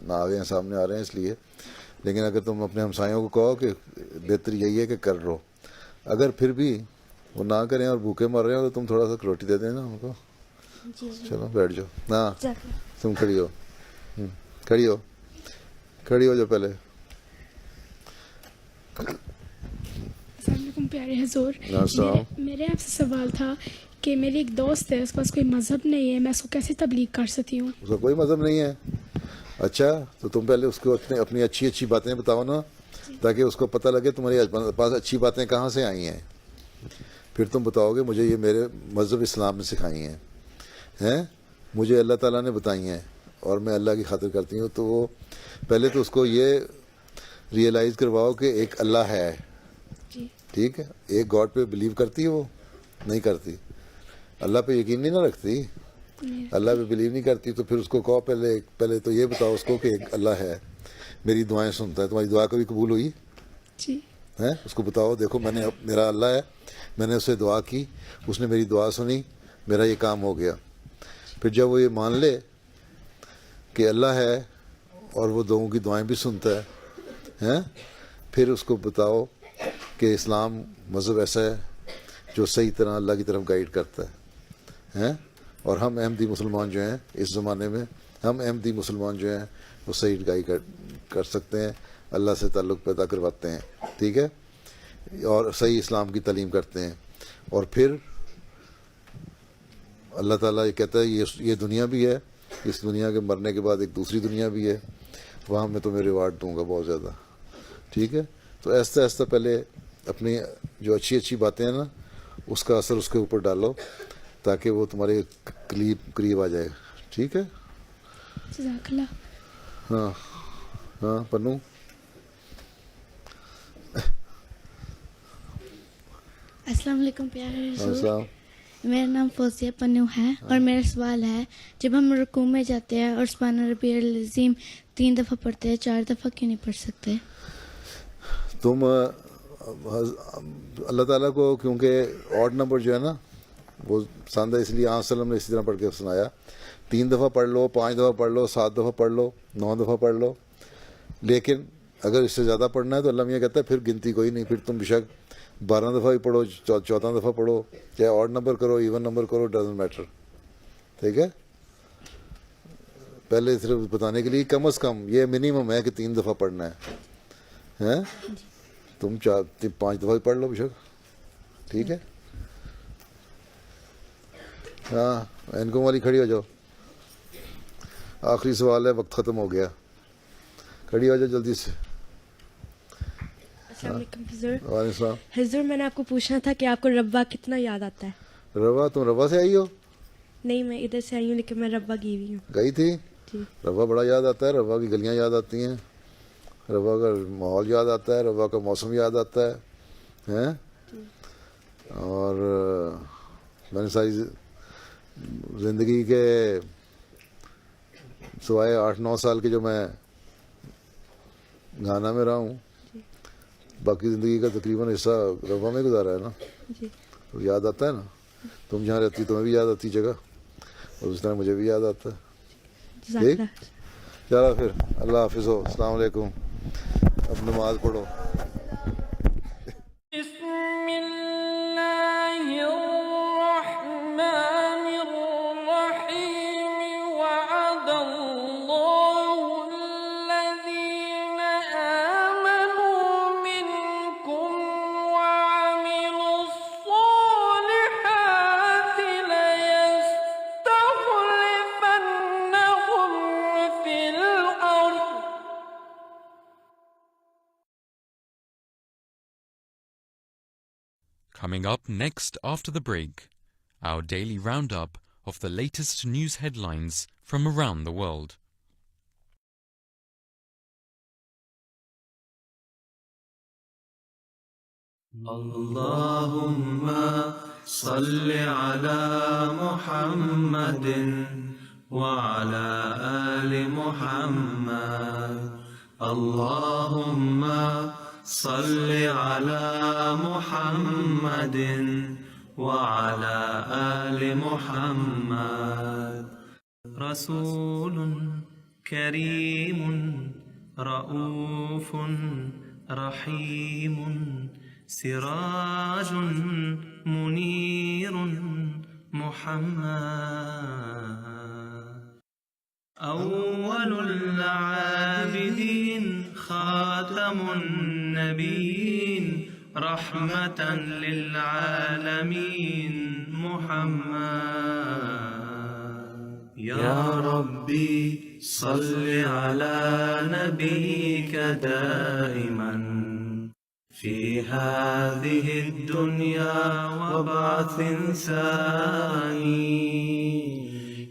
آ گئے ہیں، سامنے آ رہے ہیں. اس لیے لیکن اگر تم اپنے ہمسایوں کو کہو کہ بہتر یہی ہے کہ کر لو، اگر پھر بھی وہ نہ کریں اور بھوکے مر رہے ہو تو تم تھوڑا سا روٹی دے دیں نا ان کو. چلو بیٹھ جاؤ. ہاں تم کھڑی ہو جاؤ پہلے. السلام علیکم پیارے حضور. میرے آپ سے سوال تھا کہ میری ایک دوست ہے، اس کے پاس کوئی مذہب نہیں ہے، میں اس کو کیسے تبلیغ کر سکتی ہوں؟ اس کا کوئی مذہب نہیں ہے. اچھا تو تم پہلے اس کو اپنی اچھی باتیں بتاؤ نا، تاکہ اس کو پتہ لگے تمہارے پاس اچھی باتیں کہاں سے آئی ہیں. پھر تم بتاؤ گے مجھے یہ میرے مذہب اسلام نے سکھائی ہیں، مجھے اللہ تعالیٰ نے بتائی ہیں اور میں اللہ کی خاطر کرتی ہوں. تو وہ پہلے تو اس کو یہ ریئلائز کرواؤ کہ ایک اللہ ہے. ٹھیک ہے. ایک گاڈ پہ بلیو کرتی ہے، وہ نہیں کرتی. اللہ پہ یقین نہیں نہ رکھتی، اللہ پہ بلیو نہیں کرتی. تو پھر اس کو کہو پہلے تو یہ بتاؤ اس کو کہ ایک اللہ ہے، میری دعائیں سنتا ہے. تمہاری دعا کبھی قبول ہوئی ہے؟ اس کو بتاؤ دیکھو میرا اللہ ہے، میں نے اسے دعا کی، اس نے میری دعا سنی، میرا یہ کام ہو گیا. پھر جب وہ یہ مان لے کہ اللہ ہے اور وہ لوگوں کی دعائیں بھی سنتا ہے، پھر اس کو بتاؤ کہ اسلام مذہب ایسا ہے جو صحیح طرح اللہ کی طرف گائیڈ کرتا ہے. اور ہم احمدی مسلمان جو ہیں اس زمانے میں، ہم احمدی مسلمان جو ہیں وہ صحیح گائیڈ کر سکتے ہیں، اللہ سے تعلق پیدا کرواتے ہیں. ٹھیک ہے. اور صحیح اسلام کی تعلیم کرتے ہیں. اور پھر اللہ تعالیٰ یہ کہتا ہے یہ دنیا بھی ہے، اس دنیا کے مرنے کے بعد ایک دوسری دنیا بھی ہے، وہاں میں تمہیں ریوارڈ دوں گا بہت زیادہ. ٹھیک ہے. تو آہستہ آہستہ پہلے اپنی جو اچھی اچھی باتیں ہیں نا اس کا اثر اس کے اوپر ڈالو تاکہ وہ تمہارے قریب آ جائے. ٹھیک ہے. جزاک اللہ. ہاں ہاں پنو. السلام علیکم پیارے حضور. السلام. میرا نام فوزیہ پنو ہے اور میرا سوال ہے جب ہم رکوع میں جاتے ہیں اور سبحان ربی العظیم 3 دفعہ پڑھتے ہیں 4 دفعہ کیوں نہیں پڑھ سکتے؟ تم اللہ تعالیٰ کو کیونکہ آڈ نمبر جو ہے نا وہ پسند ہے، اس لیے آن وسلم نے اسی طرح پڑھ کے سنایا. 3 دفعہ پڑھ لو، 5 دفعہ پڑھ لو، 7 دفعہ پڑھ لو، 9 دفعہ پڑھ لو، لیکن اگر اس سے زیادہ پڑھنا ہے تو اللہ میاں کہتا ہے پھر گنتی کوئی نہیں، پھر تم بشک 12 دفعہ بھی پڑھو، 14 دفعہ پڑھو، چاہے آڈ نمبر کرو ایون نمبر کرو، ڈزنٹ میٹر. ٹھیک ہے. پہلے صرف بتانے کے لیے کم از کم یہ منیمم ہے کہ 3 دفعہ پڑھنا ہے. تم 5 دفعہ بھی پڑھ لو بشک. ٹھیک ہے. ہاں اینکوں والی کھڑی ہو جاؤ. آخری سوال ہے، وقت ختم ہو گیا. کھڑی ہو جاؤ جلدی سے. السلام علیکم حضور. وعلیکم السلام. حضور میں نے آپ کو پوچھنا تھا کہ آپ کو ربا کتنا یاد آتا ہے؟ روا، تم روا سے آئی ہو؟ نہیں میں ادھر سے آئی ہوں لیکن میں ربا گئی ہوئی ہوں. گئی تھی؟ جی. روا بڑا یاد آتا ہے، روا کی گلیاں یاد آتی ہیں، روا کا ماحول یاد آتا ہے، روا کا موسم یاد آتا ہے. اور میں نے ساری زندگی کے سوائے 8-9 سال کے جو میں گھانا میں رہا ہوں، باقی زندگی کا تقریباً حصہ روا میں گزارا ہے نا. جی. تو یاد آتا ہے نا. تم جہاں رہتی تمہیں بھی یاد آتی جگہ، اور اس طرح مجھے بھی یاد آتا ہے. ٹھیک. چلو پھر اللہ حافظ ہو. السلام علیکم. اب نماز پڑھو. بسم اللہ الرحمن الرحیم. وعد اللہ الذین آمنوا منکم وعملوا الصالحات ليستخلفنهم في الأرض. Coming up next after the break, our daily roundup of the latest news headlines from around the world. Allahumma salli ala Muhammadin wa ala ali Muhammad. Allahumma salli ala Muhammadin wa ala ali Muhammad. Rasulun kareemun ra'ufun rahimun sirajun munirun Muhammad. Awwalul abidin khatamun nabiyyin rahmatan lil alamin Muhammad. Ya Rabbi salli ala nabiyyika daiman في هذه الدنيا وبعث ثاني.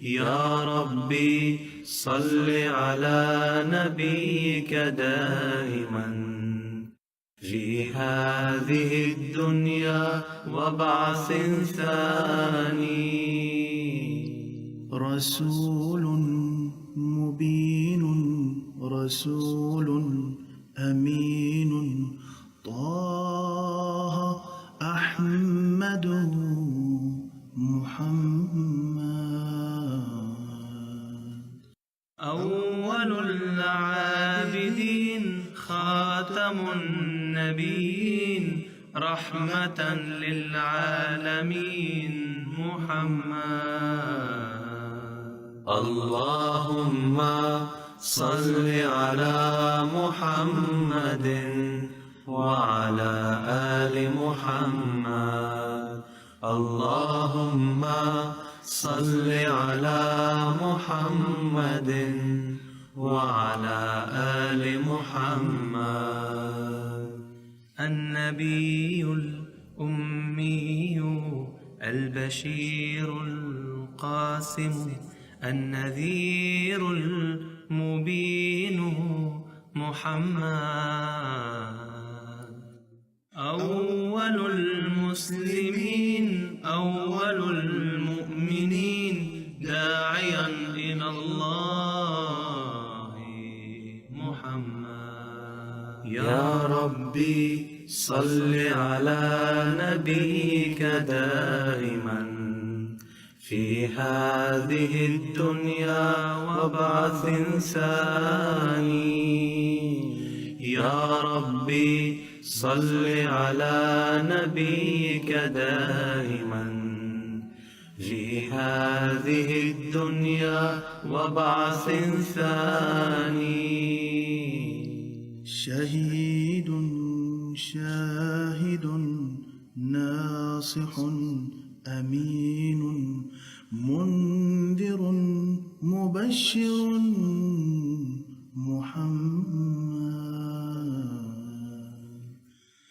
يا ربي صل على نبيك دائما في هذه الدنيا وبعث ثاني. رسول مبين رسول أمين طه أحمد محمد. أول العابدين خاتم النبيين رحمة للعالمين محمد. اللهم صل على محمد وعلى آل محمد. اللهم صل على محمد وعلى آل محمد. النبي الأمي البشير القاسم النذير المبين محمد أول المسلمين أول المؤمنين داعيا إلى الله محمد يا ربي صل على نبيك دائما في هذه الدنيا وبعث ثاني يا ربي صل على نبيك دائما في هذه الدنيا وبعث ثاني شهيد شاهد ناصح أمين منذر مبشر محمد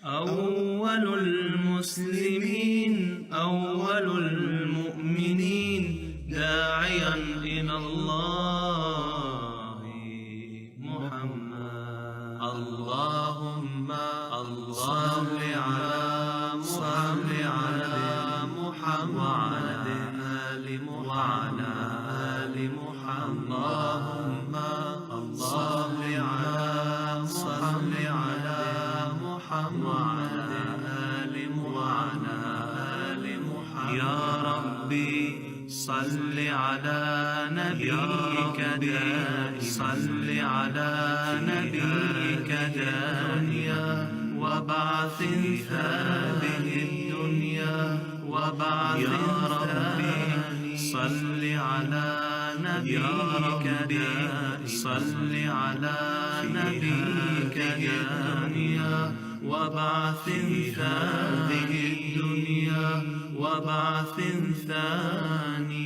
أول المسلمين أول المؤمنين داعيا إلى الله محمد اللهم صل على محمد وعلى آل محمد اللهم صل على محمد وعلى آل محمد يا ربي صل على نبيك صل على نبيك دانيا وبعث هذه الدنيا وبعث يا ربي صل على نبيك صل على نبيك دانيا وبعث هذه الدنيا وبعث ثاني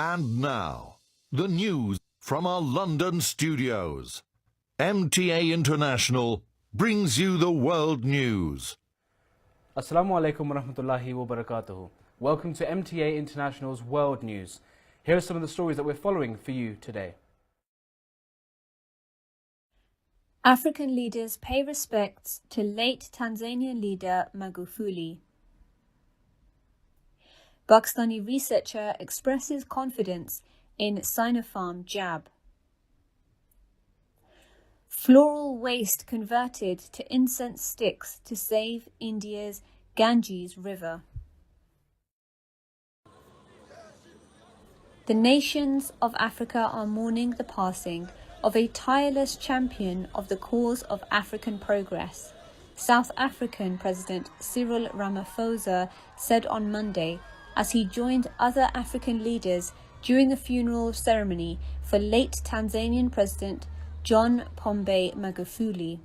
And now, the news from our London studios. MTA International brings you the world news. Assalamu alaikum wa rahmatullahi wa barakatuhu. Welcome to MTA International's World News. Here are some of the stories that we're following for you today. African leaders pay respects to late Tanzanian leader Magufuli. Pakistani researcher expresses confidence in Sinopharm jab. Floral waste converted to incense sticks to save India's Ganges River. The nations of Africa are mourning the passing of a tireless champion of the cause of African progress. South African President Cyril Ramaphosa said on Monday as he joined other African leaders during the funeral ceremony for late Tanzanian President John Pombe Magufuli.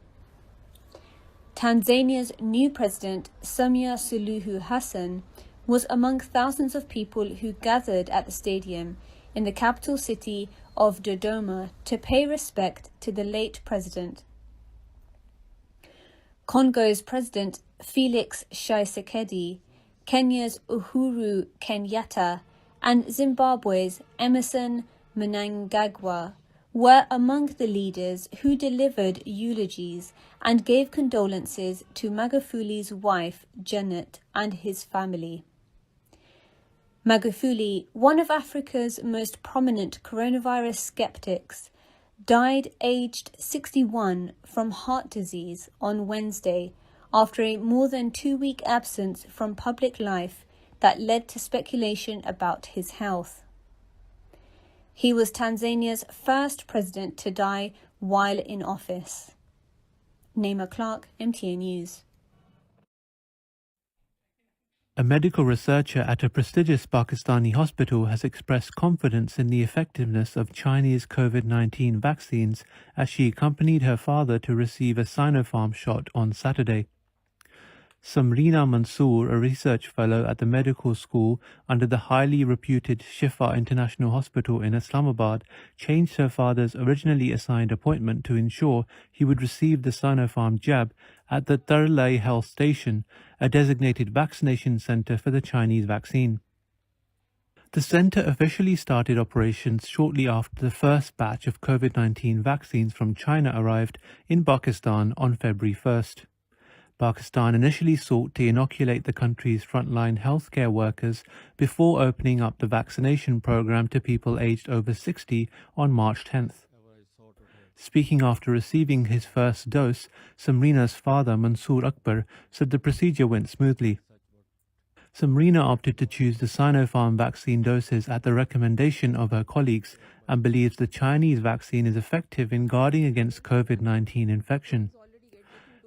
Tanzania's new president, Samia Suluhu Hassan, was among thousands of people who gathered at the stadium in the capital city of Dodoma to pay respect to the late president. Congo's President Felix Tshisekedi, Kenya's Uhuru Kenyatta, and Zimbabwe's Emerson Mnangagwa were among the leaders who delivered eulogies and gave condolences to Magafuli's wife, Janet, and his family. Magufuli, one of Africa's most prominent coronavirus skeptics, died aged 61 from heart disease on Wednesday after a more than 2-week absence from public life that led to speculation about his health. He was Tanzania's first president to die while in office. Naima Clark, MTA News. A medical researcher at a prestigious Pakistani hospital has expressed confidence in the effectiveness of Chinese COVID-19 vaccines as she accompanied her father to receive a Sinopharm shot on Saturday. Samrina Mansoor, a research fellow at the medical school under the highly reputed Shifa International Hospital in Islamabad, changed her father's originally assigned appointment to ensure he would receive the Sinopharm jab at the Tarlai Health Station, a designated vaccination center for the Chinese vaccine. The center officially started operations shortly after the first batch of COVID-19 vaccines from China arrived in Pakistan on February 1st. Pakistan initially sought to inoculate the country's frontline healthcare workers before opening up the vaccination program to people aged over 60 on March 10th. Speaking after receiving his first dose, Samrina's father, Mansoor Akbar, said the procedure went smoothly. Samrina opted to choose the Sinopharm vaccine doses at the recommendation of her colleagues and believes the Chinese vaccine is effective in guarding against COVID-19 infection.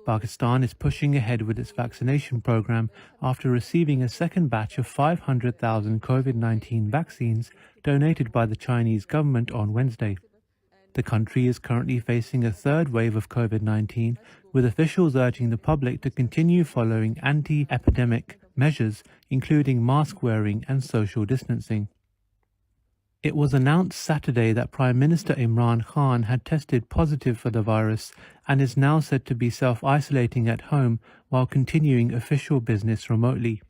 Pakistan is pushing ahead with its vaccination program after receiving a second batch of 500,000 COVID-19 vaccines donated by the Chinese government on Wednesday. The country is currently facing a third wave of COVID-19, with officials urging the public to continue following anti-epidemic measures, including mask wearing and social distancing. It was announced Saturday that Prime Minister Imran Khan had tested positive for the virus and is now said to be self-isolating at home while continuing official business remotely.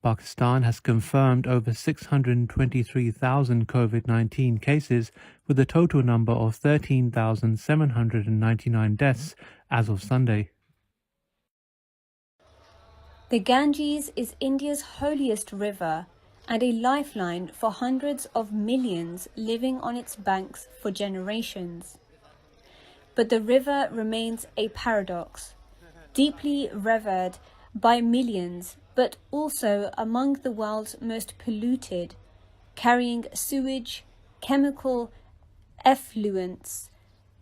Pakistan has confirmed over 623,000 COVID-19 cases, with a total number of 13,799 deaths as of Sunday. The Ganges is India's holiest river and a lifeline for hundreds of millions living on its banks for generations. But the river remains a paradox, deeply revered by millions, but also among the world's most polluted, carrying sewage, chemical effluents,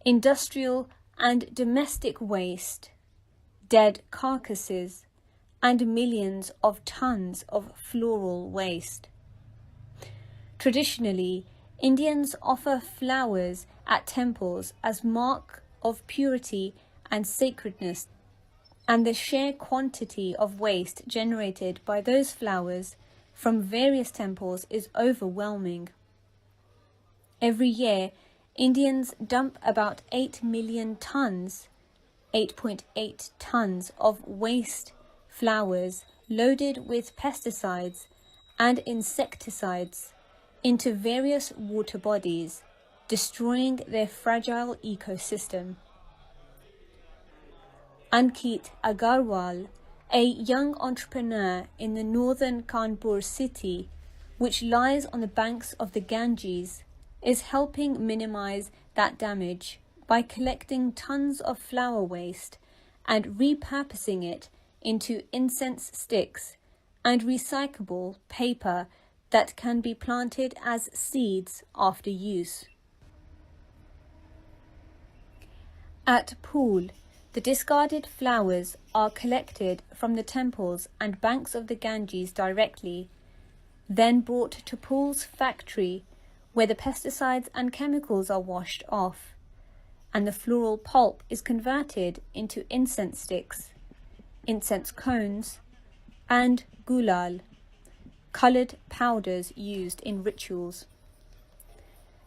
industrial and domestic waste, dead carcasses, and millions of tons of floral waste. Traditionally, Indians offer flowers at temples as mark of purity and sacredness, and the sheer quantity of waste generated by those flowers from various temples is overwhelming. Every year, Indians dump about 8 million tons, 8.8 tons of waste flowers loaded with pesticides and insecticides into various water bodies, destroying their fragile ecosystem. Ankit Agarwal, a young entrepreneur in the northern Kanpur city, which lies on the banks of the Ganges, is helping minimize that damage by collecting tons of flower waste and repurposing it into incense sticks and recyclable paper that can be planted as seeds after use. At Pool, the discarded flowers are collected from the temples and banks of the Ganges directly, then brought to Pool's factory where the pesticides and chemicals are washed off, and the floral pulp is converted into incense sticks, incense cones, and gulal, coloured powders used in rituals.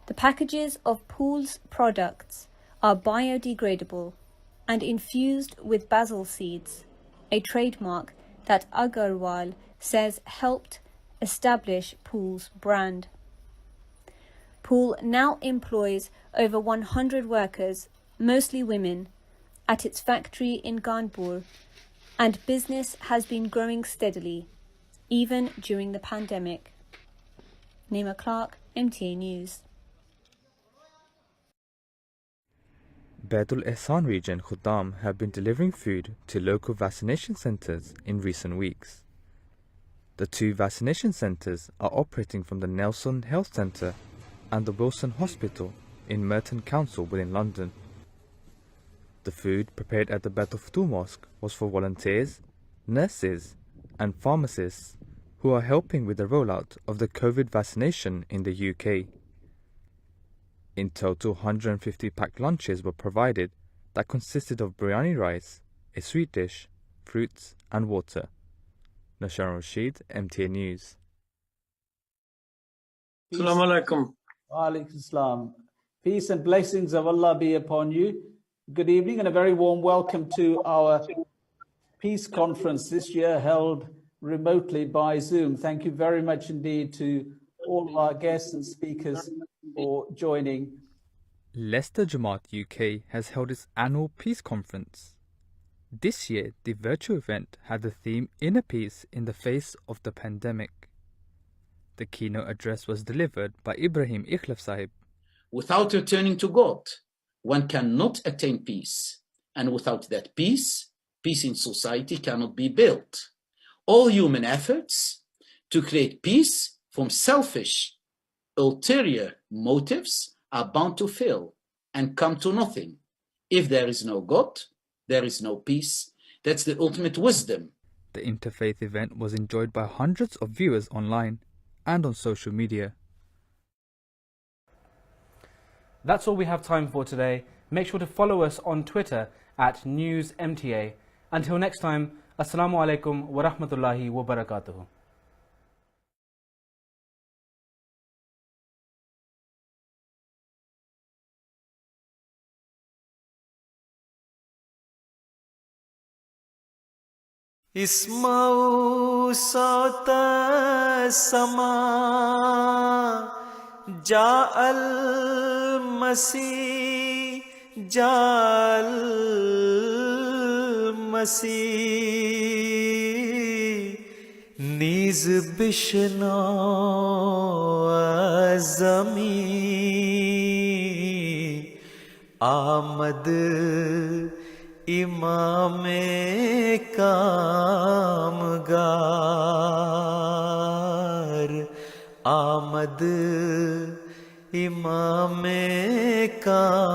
The packages of Pool's products are biodegradable and infused with basil seeds, a trademark that Agarwal says helped establish Pool's brand. pool now employs over 100 workers, mostly women, at its factory in Kanpur, and business has been growing steadily, even during the pandemic. Naima Clark, MTA News. Baitul Ehsan region Khuddam have been delivering food to local vaccination centres in recent weeks. The two vaccination centres are operating from the Nelson Health Centre and the Wilson Hospital in Merton Council within London. The food prepared at the Baitul Futuh Mosque was for volunteers, nurses and pharmacists who are helping with the rollout of the COVID vaccination in the UK. In total, 150 packed lunches were provided that consisted of biryani rice, a sweet dish, fruits and water. Nasharan Rashid, MTA News. Assalamu alaikum. Alaikum salam. Peace and blessings of Allah be upon you. Good evening and a very warm welcome to our Peace Conference this year held remotely by Zoom. Thank you very much indeed to all of our guests and speakers for joining. Leicester Jamaat UK has held its annual Peace Conference. This year, the virtual event had the theme Inner Peace in the Face of the Pandemic. The keynote address was delivered by Ibrahim Ikhlaf Sahib. Without returning to God, one cannot attain peace. And without that peace, peace in society cannot be built. All human efforts to create peace from selfish, ulterior motives are bound to fail and come to nothing. If there is no God, there is no peace. That's the ultimate wisdom. The interfaith event was enjoyed by hundreds of viewers online and on social media. That's all we have time for today. Make sure to follow us on Twitter at NewsMTA. Until next time, Assalamu alaikum wa rahmatullahi wa barakatuhu. اسمعوا صوت السماء جاء المسيح جاء المسيح نیز بشنو زمین آمد امام کامگار آمد امام کامگار.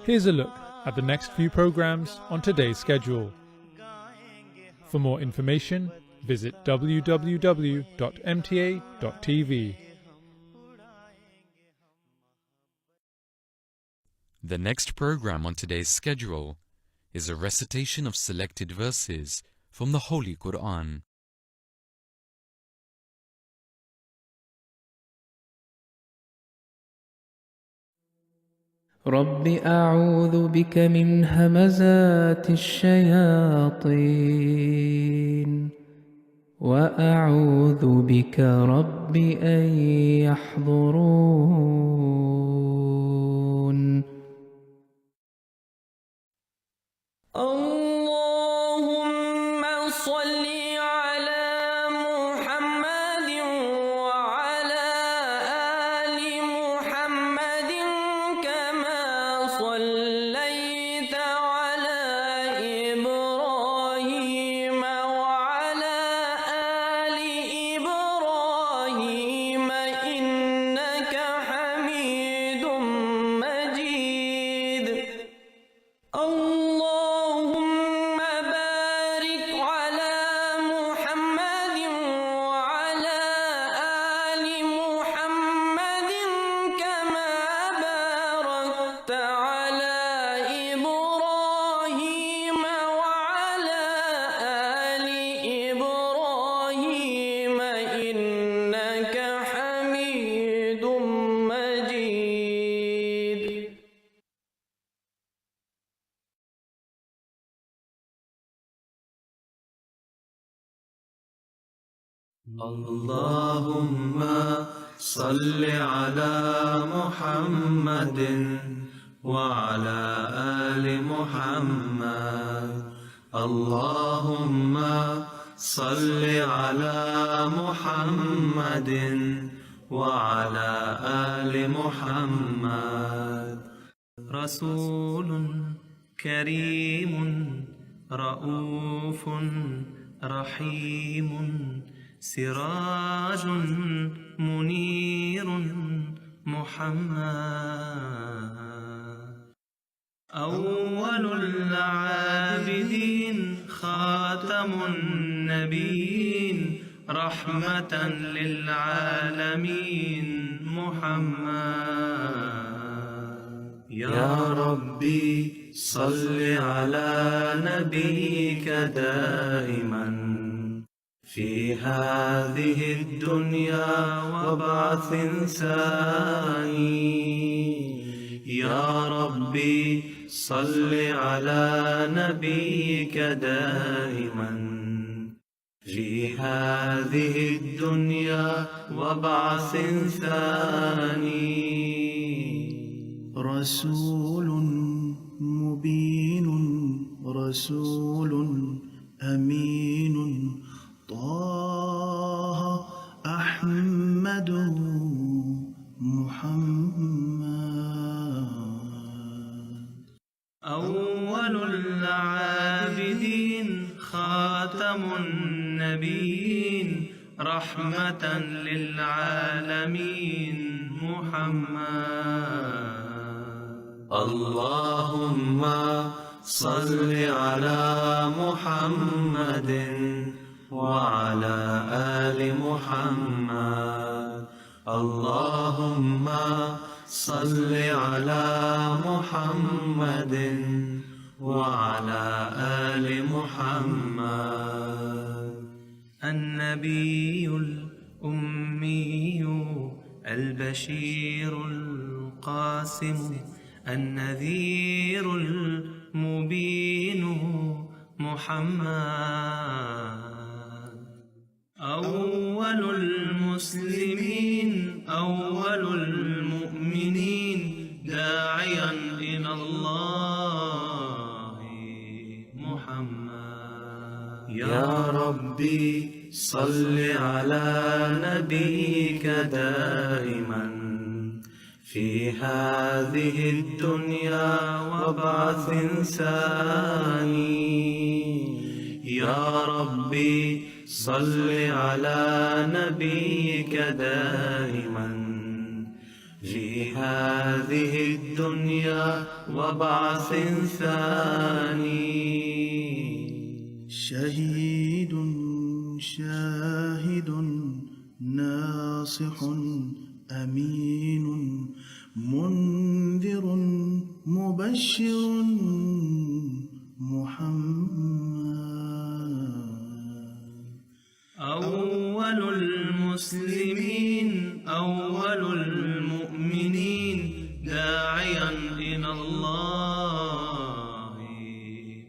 Here's a look at the next few programs on today's schedule. For more information, visit www.mta.tv. The next program on today's schedule is a recitation of selected verses from the Holy Quran. رب أعوذ بك من همزات الشياطين وأعوذ بك رب أن يحضرون. اللهم صل على محمد وعلى آل محمد كما صليت على إبراهيم وعلى آل إبراهيم إنك اللهم صل على محمد وعلى آل محمد. اللهم صل على محمد وعلى آل محمد. رسول كريم رؤوف رحيم سراج منير محمد. أول العابدين خاتم النبيين رحمة للعالمين محمد. يا ربي صل على نبيك دائما في هذه الدنيا وبعث ثاني. يا ربي صل على نبيك دائما في هذه الدنيا وبعث ثاني. رسول مبين رسول أمين طه أحمد محمد. أول العابدين خاتم النبيين رحمة للعالمين محمد. اللهم صل على محمد وعلى آل محمد. اللهم صل على محمد وعلى آل محمد. النبي الأمي البشير القاسم النذير المبين محمد. أول المسلمين أول المؤمنين داعيا إلى الله محمد. يا ربي صل على نبيك دائما في هذه الدنيا وبعث ثاني. يا ربي صل على نبيك دائما في هذه الدنيا وبعث ثاني. شهيد شاهد ناصح أمين منذر مبشر محمد. أول المسلمين أول المؤمنين داعيا إلى الله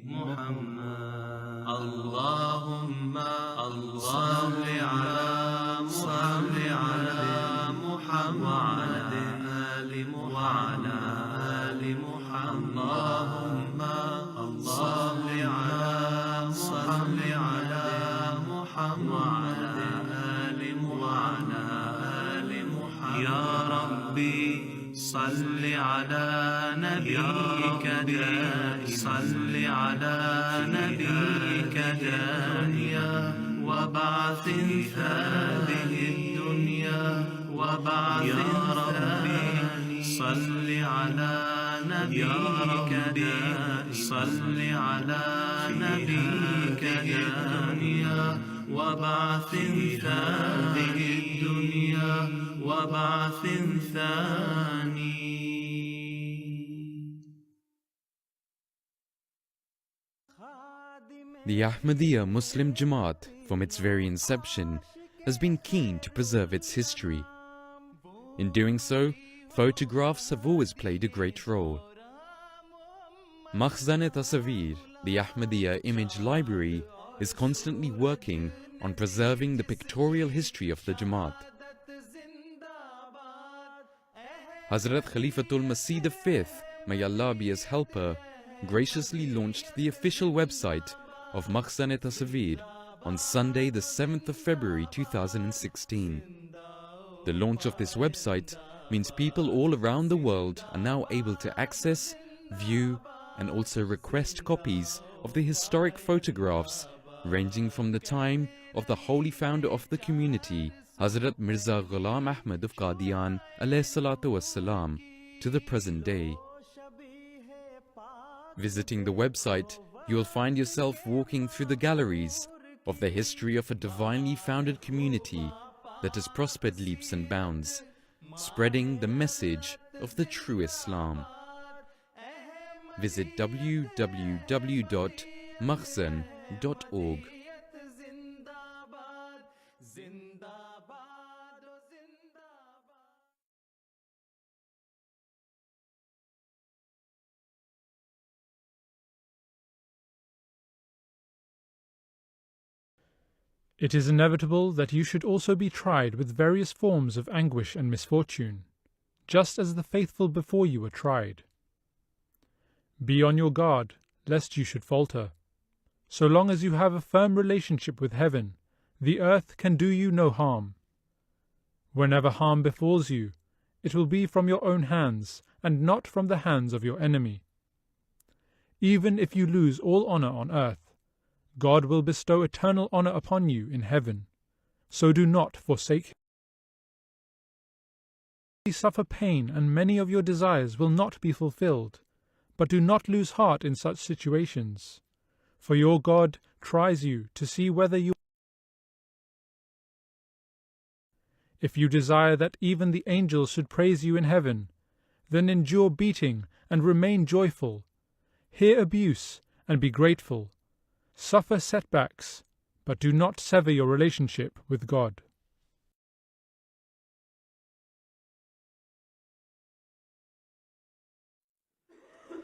محمد. اللهم صل على محمد وعلى آل محمد. اللهم صل على محمد وعلى آل محمد. يا ربي صل على نبيك صل على نبيك دانيا وبعث هذه الدنيا وبعث. يا ربي صل على نبيك صل على نبيك دانيا وبعث هذه الدنيا وبعث ثاني. The Ahmadiyya Muslim Jamaat, from its very inception, has been keen to preserve its history. In doing so, photographs have always played a great role. Makhzan-e Tasavir, the Ahmadiyya Image Library, is constantly working on preserving the pictorial history of the Jamaat. Hazrat Khalifatul Masih V, may Allah be his helper, graciously launched the official website of Makhzan-e-Tasavir on Sunday the 7th of February 2016. The launch of this website means people all around the world are now able to access, view and also request copies of the historic photographs ranging from the time of the holy founder of the community, Hazrat Mirza Ghulam Ahmad of Qadian alayhi salatu wassalam, to the present day. Visiting the website, you will find yourself walking through the galleries of the history of a divinely founded community that has prospered leaps and bounds, spreading the message of the true Islam. Visit www.makhzan.org. It is inevitable that you should also be tried with various forms of anguish and misfortune, just as the faithful before you were tried. Be on your guard, lest you should falter. So long as you have a firm relationship with heaven, the earth can do you no harm. Whenever harm befalls you, it will be from your own hands, and not from the hands of your enemy. Even if you lose all honor on earth, God will bestow eternal honor upon you in heaven, so do not forsake Him. You suffer pain and many of your desires will not be fulfilled, but do not lose heart in such situations, for your God tries you to see whether you. If you desire that even the angels should praise you in heaven, then endure beating and remain joyful. Hear abuse and be grateful. Suffer setbacks, but do not sever your relationship with God.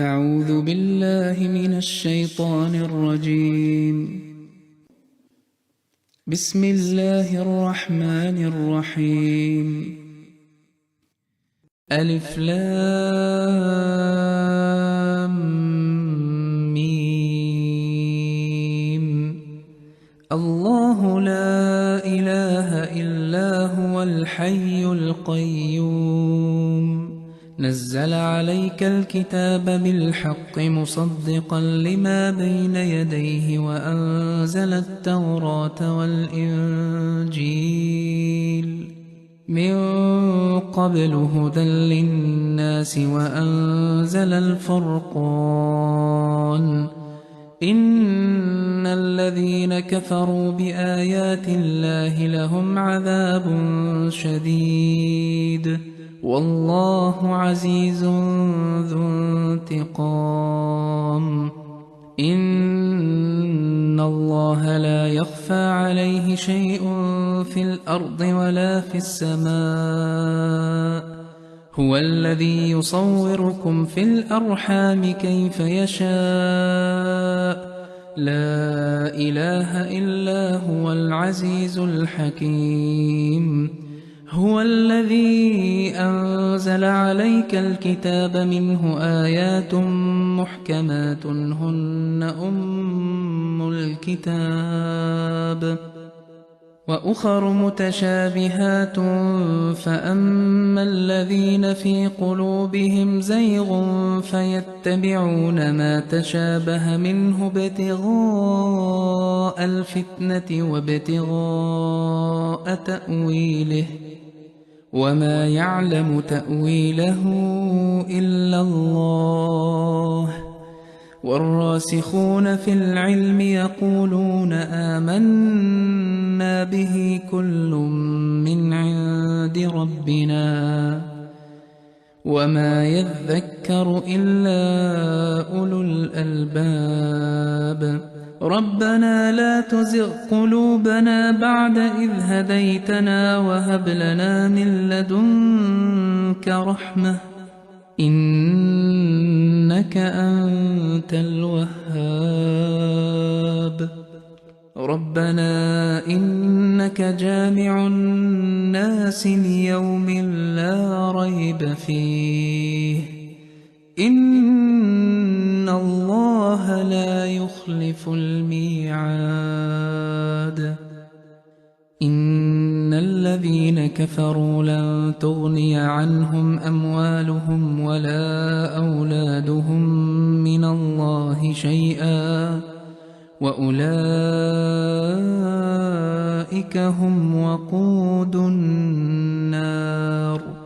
أعوذ بالله من الشيطان الرجيم. بسم الله الرحمن الرحيم. ألف لام ميم. الله لا إله إلا هو الحي القيوم. نزل عليك الكتاب بالحق مصدقا لما بين يديه وأنزل التوراة والإنجيل من قبل هدى للناس وأنزل الفرقان. إن الذين كفروا بآيات الله لهم عذاب شديد والله عزيز ذو انتقام. إن الله لا يخفى عليه شيء في الأرض ولا في السماء. هو الذي يصوركم في الأرحام كيف يشاء. لا إله إلا هو العزيز الحكيم. هو الذي أنزل عليك الكتاب منه آيات محكمات هن أم الكتاب وأخر متشابهات فأما الذين في قلوبهم زيغ فيتبعون ما تشابه منه ابتغاء الفتنة وابتغاء تأويله وما يعلم تأويله إلا الله والراسخون في العلم يقولون آمنا به كل من عند ربنا وما يذكر إلا أولو الألباب ربنا لا تزغ قلوبنا بعد إذ هديتنا وهب لنا من لدنك رحمة إنك أنت الوهاب ربنا إنك جامع الناس ليوم لا ريب فيه إن الله لا يخلف الميعاد إن الذين كفروا لن تغني عنهم أموالهم ولا أولادهم من الله شيئا وأولئك هم وقود النار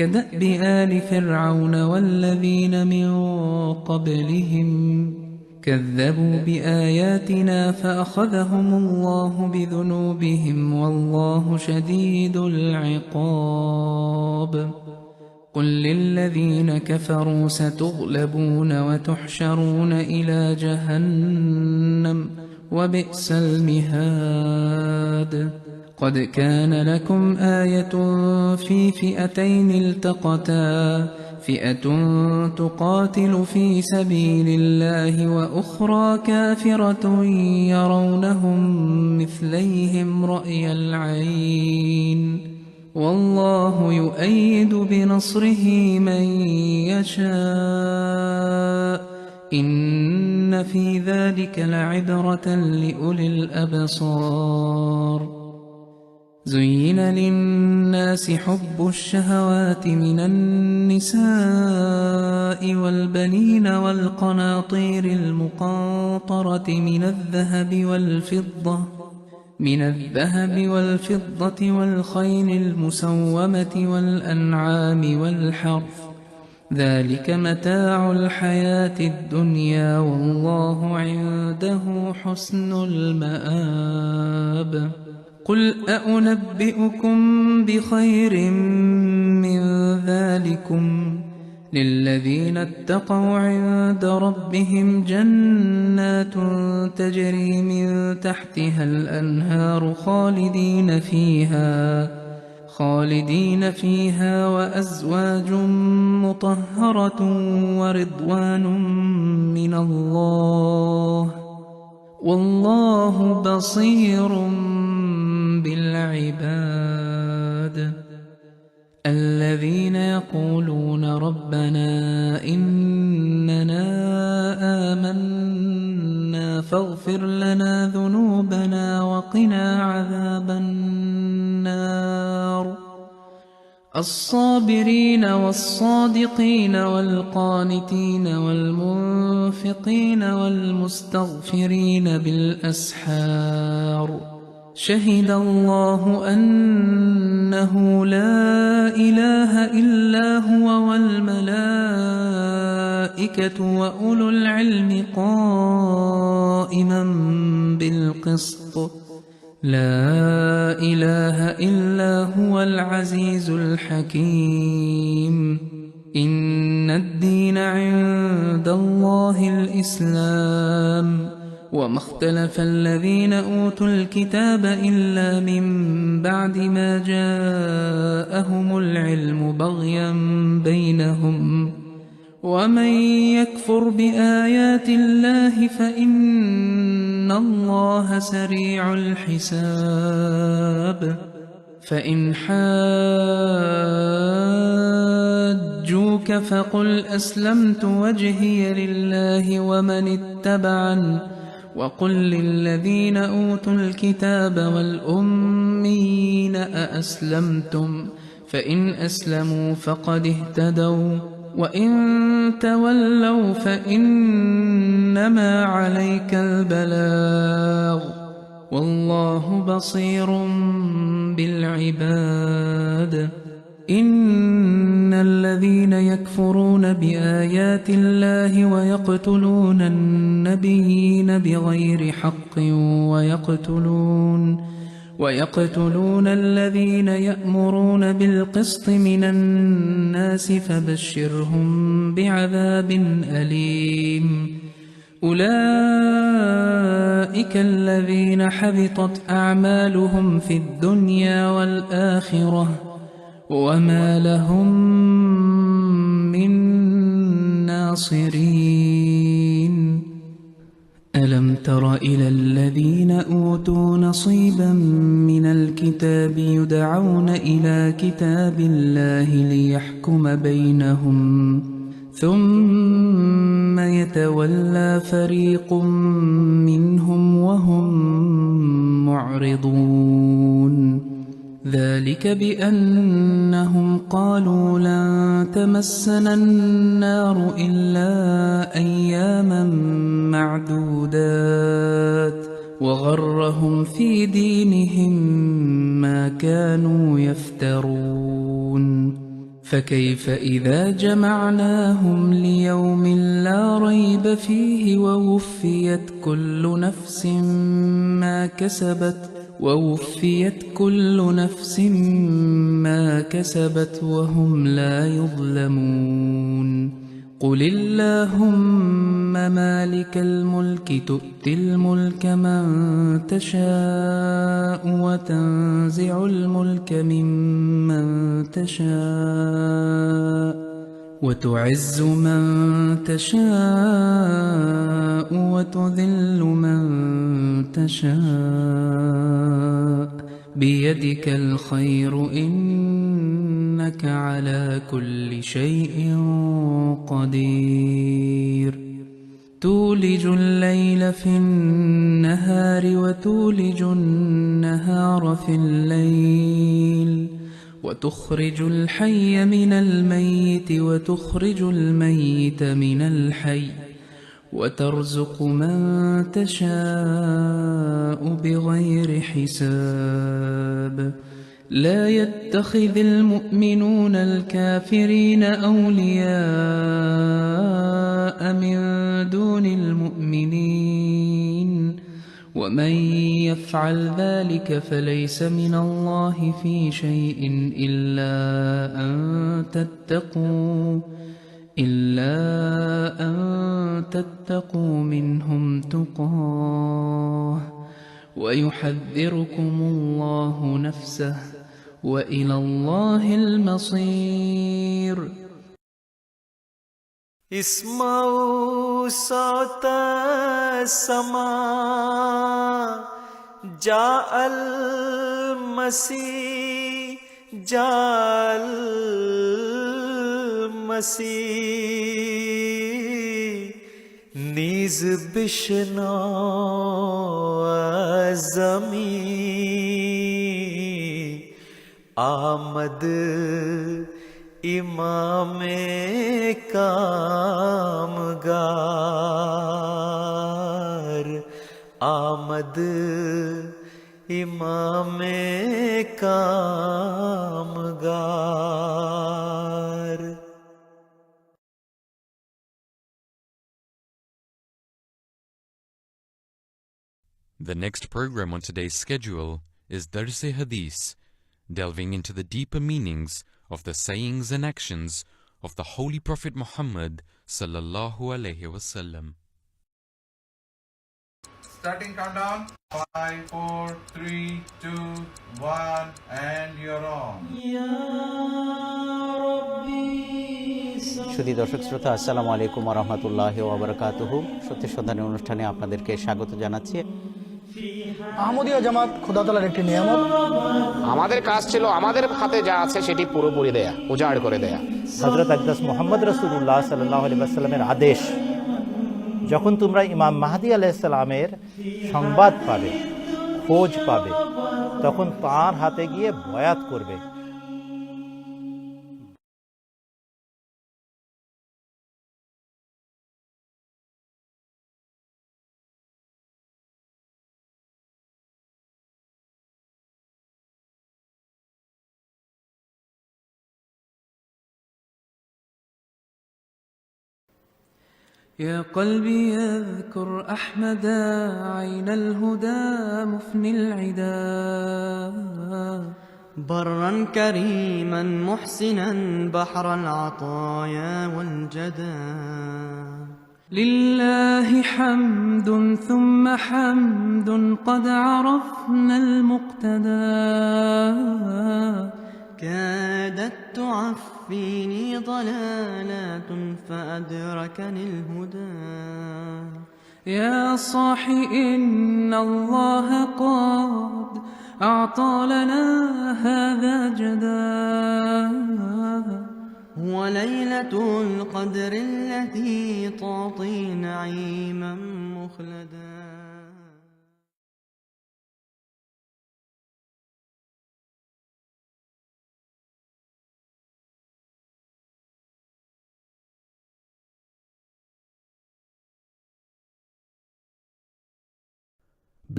كدأب آل فرعون والذين من قبلهم كذبوا بآياتنا فأخذهم الله بذنوبهم والله شديد العقاب قل للذين كفروا ستغلبون وتحشرون إلى جهنم وبئس المهاد قد كان لكم آية في فئتين التقتا فئة تقاتل في سبيل الله وأخرى كافرة يرونهم مثليهم رأي العين والله يؤيد بنصره من يشاء إن في ذلك لعبرة لأولي الأبصار زين للناس حب الشهوات من النساء والبنين والقناطير المقنطرة من الذهب والفضة والخيل المسومة والأنعام والحرث ذلك متاع الحياة الدنيا والله عنده حسن المآب قل أنبئكم بخير من ذلكم للذين اتقوا عند ربهم جنات تجري من تحتها الأنهار خالدين فيها وأزواج مطهرة ورضوان من الله والله بصير بالعباد الذين يقولون ربنا إننا آمنا فاغفر لنا ذنوبنا وقنا عذاب النار الصابرين والصادقين والقانتين والمنفقين والمستغفرين بالأسحار شهد الله أنه لا إله إلا هو والملائكة وأولو العلم قائما بالقسط لا إله إلا هو العزيز الحكيم إن الدين عند الله الإسلام وما اختلف الذين أوتوا الكتاب إلا من بعد ما جاءهم العلم بغيا بينهم ومن يكفر بآيات الله فإن الله سريع الحساب فإن حاجوك فقل أسلمت وجهي لله ومن اتبعن وقل للذين أوتوا الكتاب والأميين أأسلمتم فإن أسلموا فقد اهتدوا وإن تولوا فإنما عليك البلاغ والله بصير بالعباد إن الذين يكفرون بآيات الله ويقتلون النبيين بغير حق ويقتلون الذين يأمرون بالقسط من الناس فبشرهم بعذاب أليم أولئك الذين حبطت أعمالهم في الدنيا والآخرة وما لهم من ناصرين ألم تر إلى الذين أوتوا نصيبا من الكتاب يدعون إلى كتاب الله ليحكم بينهم ثم يتولى فريق منهم وهم معرضون ذلك بأنهم قالوا لن تمسنا النار إلا أياما معدودات وغرهم في دينهم ما كانوا يفترون فكيف إذا جمعناهم ليوم لا ريب فيه ووفيت كل نفس ما كسبت وهم لا يظلمون قل اللهم مالك الملك تؤتي الملك من تشاء وتنزع الملك ممن تشاء وتعز من تشاء وتذل من تشاء بيدك الخير إنك على كل شيء قدير تولج الليل في النهار وتولج النهار في الليل وتخرج الحي من الميت وتخرج الميت من الحي وترزق من تشاء بغير حساب لا يتخذ المؤمنون الكافرين أولياء من دون المؤمنين ومن يفعل ذلك فليس من الله في شيء إلا أن تتقوا منهم تقاه ويحذركم الله نفسه وإلى الله المصير اسمعوا صوت السماء جاء المسيح نیز بشنو زمین آمد امام کامگار آمد امام کامگار The next program on today's schedule is Darse Hadith, delving into the deeper meanings of the sayings and actions of the Holy Prophet Muhammad sallallahu alaihi wasallam. Starting countdown. 5, 4, 3, 2, 1, and you're on. সুধী দর্শক শ্রোতা, আসসালামু আলাইকুম ওয়া রাহমাতুল্লাহি ওয়া বারাকাতুহু। সত্য সন্ধানের অনুষ্ঠানে আপনাদেরকে স্বাগত জানাচ্ছি। আহমদীয়া জামাত খোদা তাআলার একটি নিয়ামত। আমাদের কাজ ছিল আমাদের হাতে যা আছে সেটি পুরোপুরি দেয়া, উজাড় করে দেয়া। হযরত আকদাস মুহাম্মদ রাসূলুল্লাহ সাল্লাল্লাহু আলাইহি ওয়াসাল্লামের আদেশ, যখন তোমরা ইমাম মাহদী আলাইহিস সালামের সংবাদ পাবে, খোঁজ পাবে, তখন তার হাতে গিয়ে বয়াত করবে। يا قلبي اذكر أحمد عين الهدى مفني العدا برا كريما محسنا بحر العطايا والجدى لله حمد ثم حمد قد عرفنا المقتدى كادت تعفيني ضلالات فأدركني الهدى يا صاحي إن الله قد أعطى لنا هذا جدا هو ليلة القدر التي تعطي Naima مخلدا.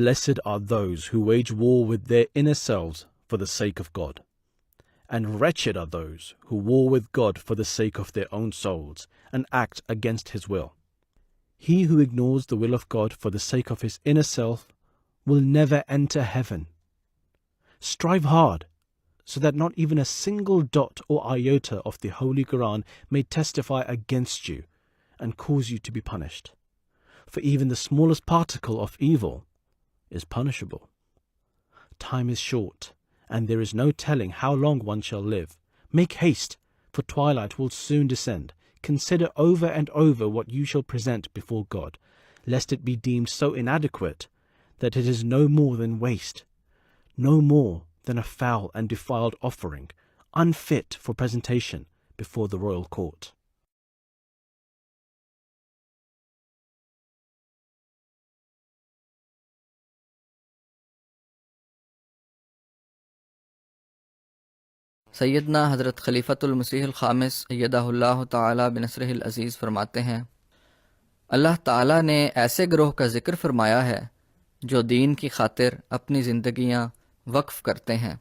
Blessed are those who wage war with their inner selves for the sake of God, and wretched are those who war with God for the sake of their own souls and act against His will. He who ignores the will of God for the sake of his inner self will never enter heaven. Strive hard so that not even a single dot or iota of the Holy Quran may testify against you and cause you to be punished. For even the smallest particle of evil is punishable. Time is short, and there is no telling how long one shall live. Make haste, for twilight will soon descend. Consider over and over what you shall present before God, lest it be deemed so inadequate that it is no more than waste, no more than a foul and defiled offering, unfit for presentation before the royal court. سیدنا حضرت خلیفۃ المسیح الخامس ایدہ اللہ تعالی بنصرہ العزیز فرماتے ہیں، اللہ تعالیٰ نے ایسے گروہ کا ذکر فرمایا ہے جو دین کی خاطر اپنی زندگیاں وقف کرتے ہیں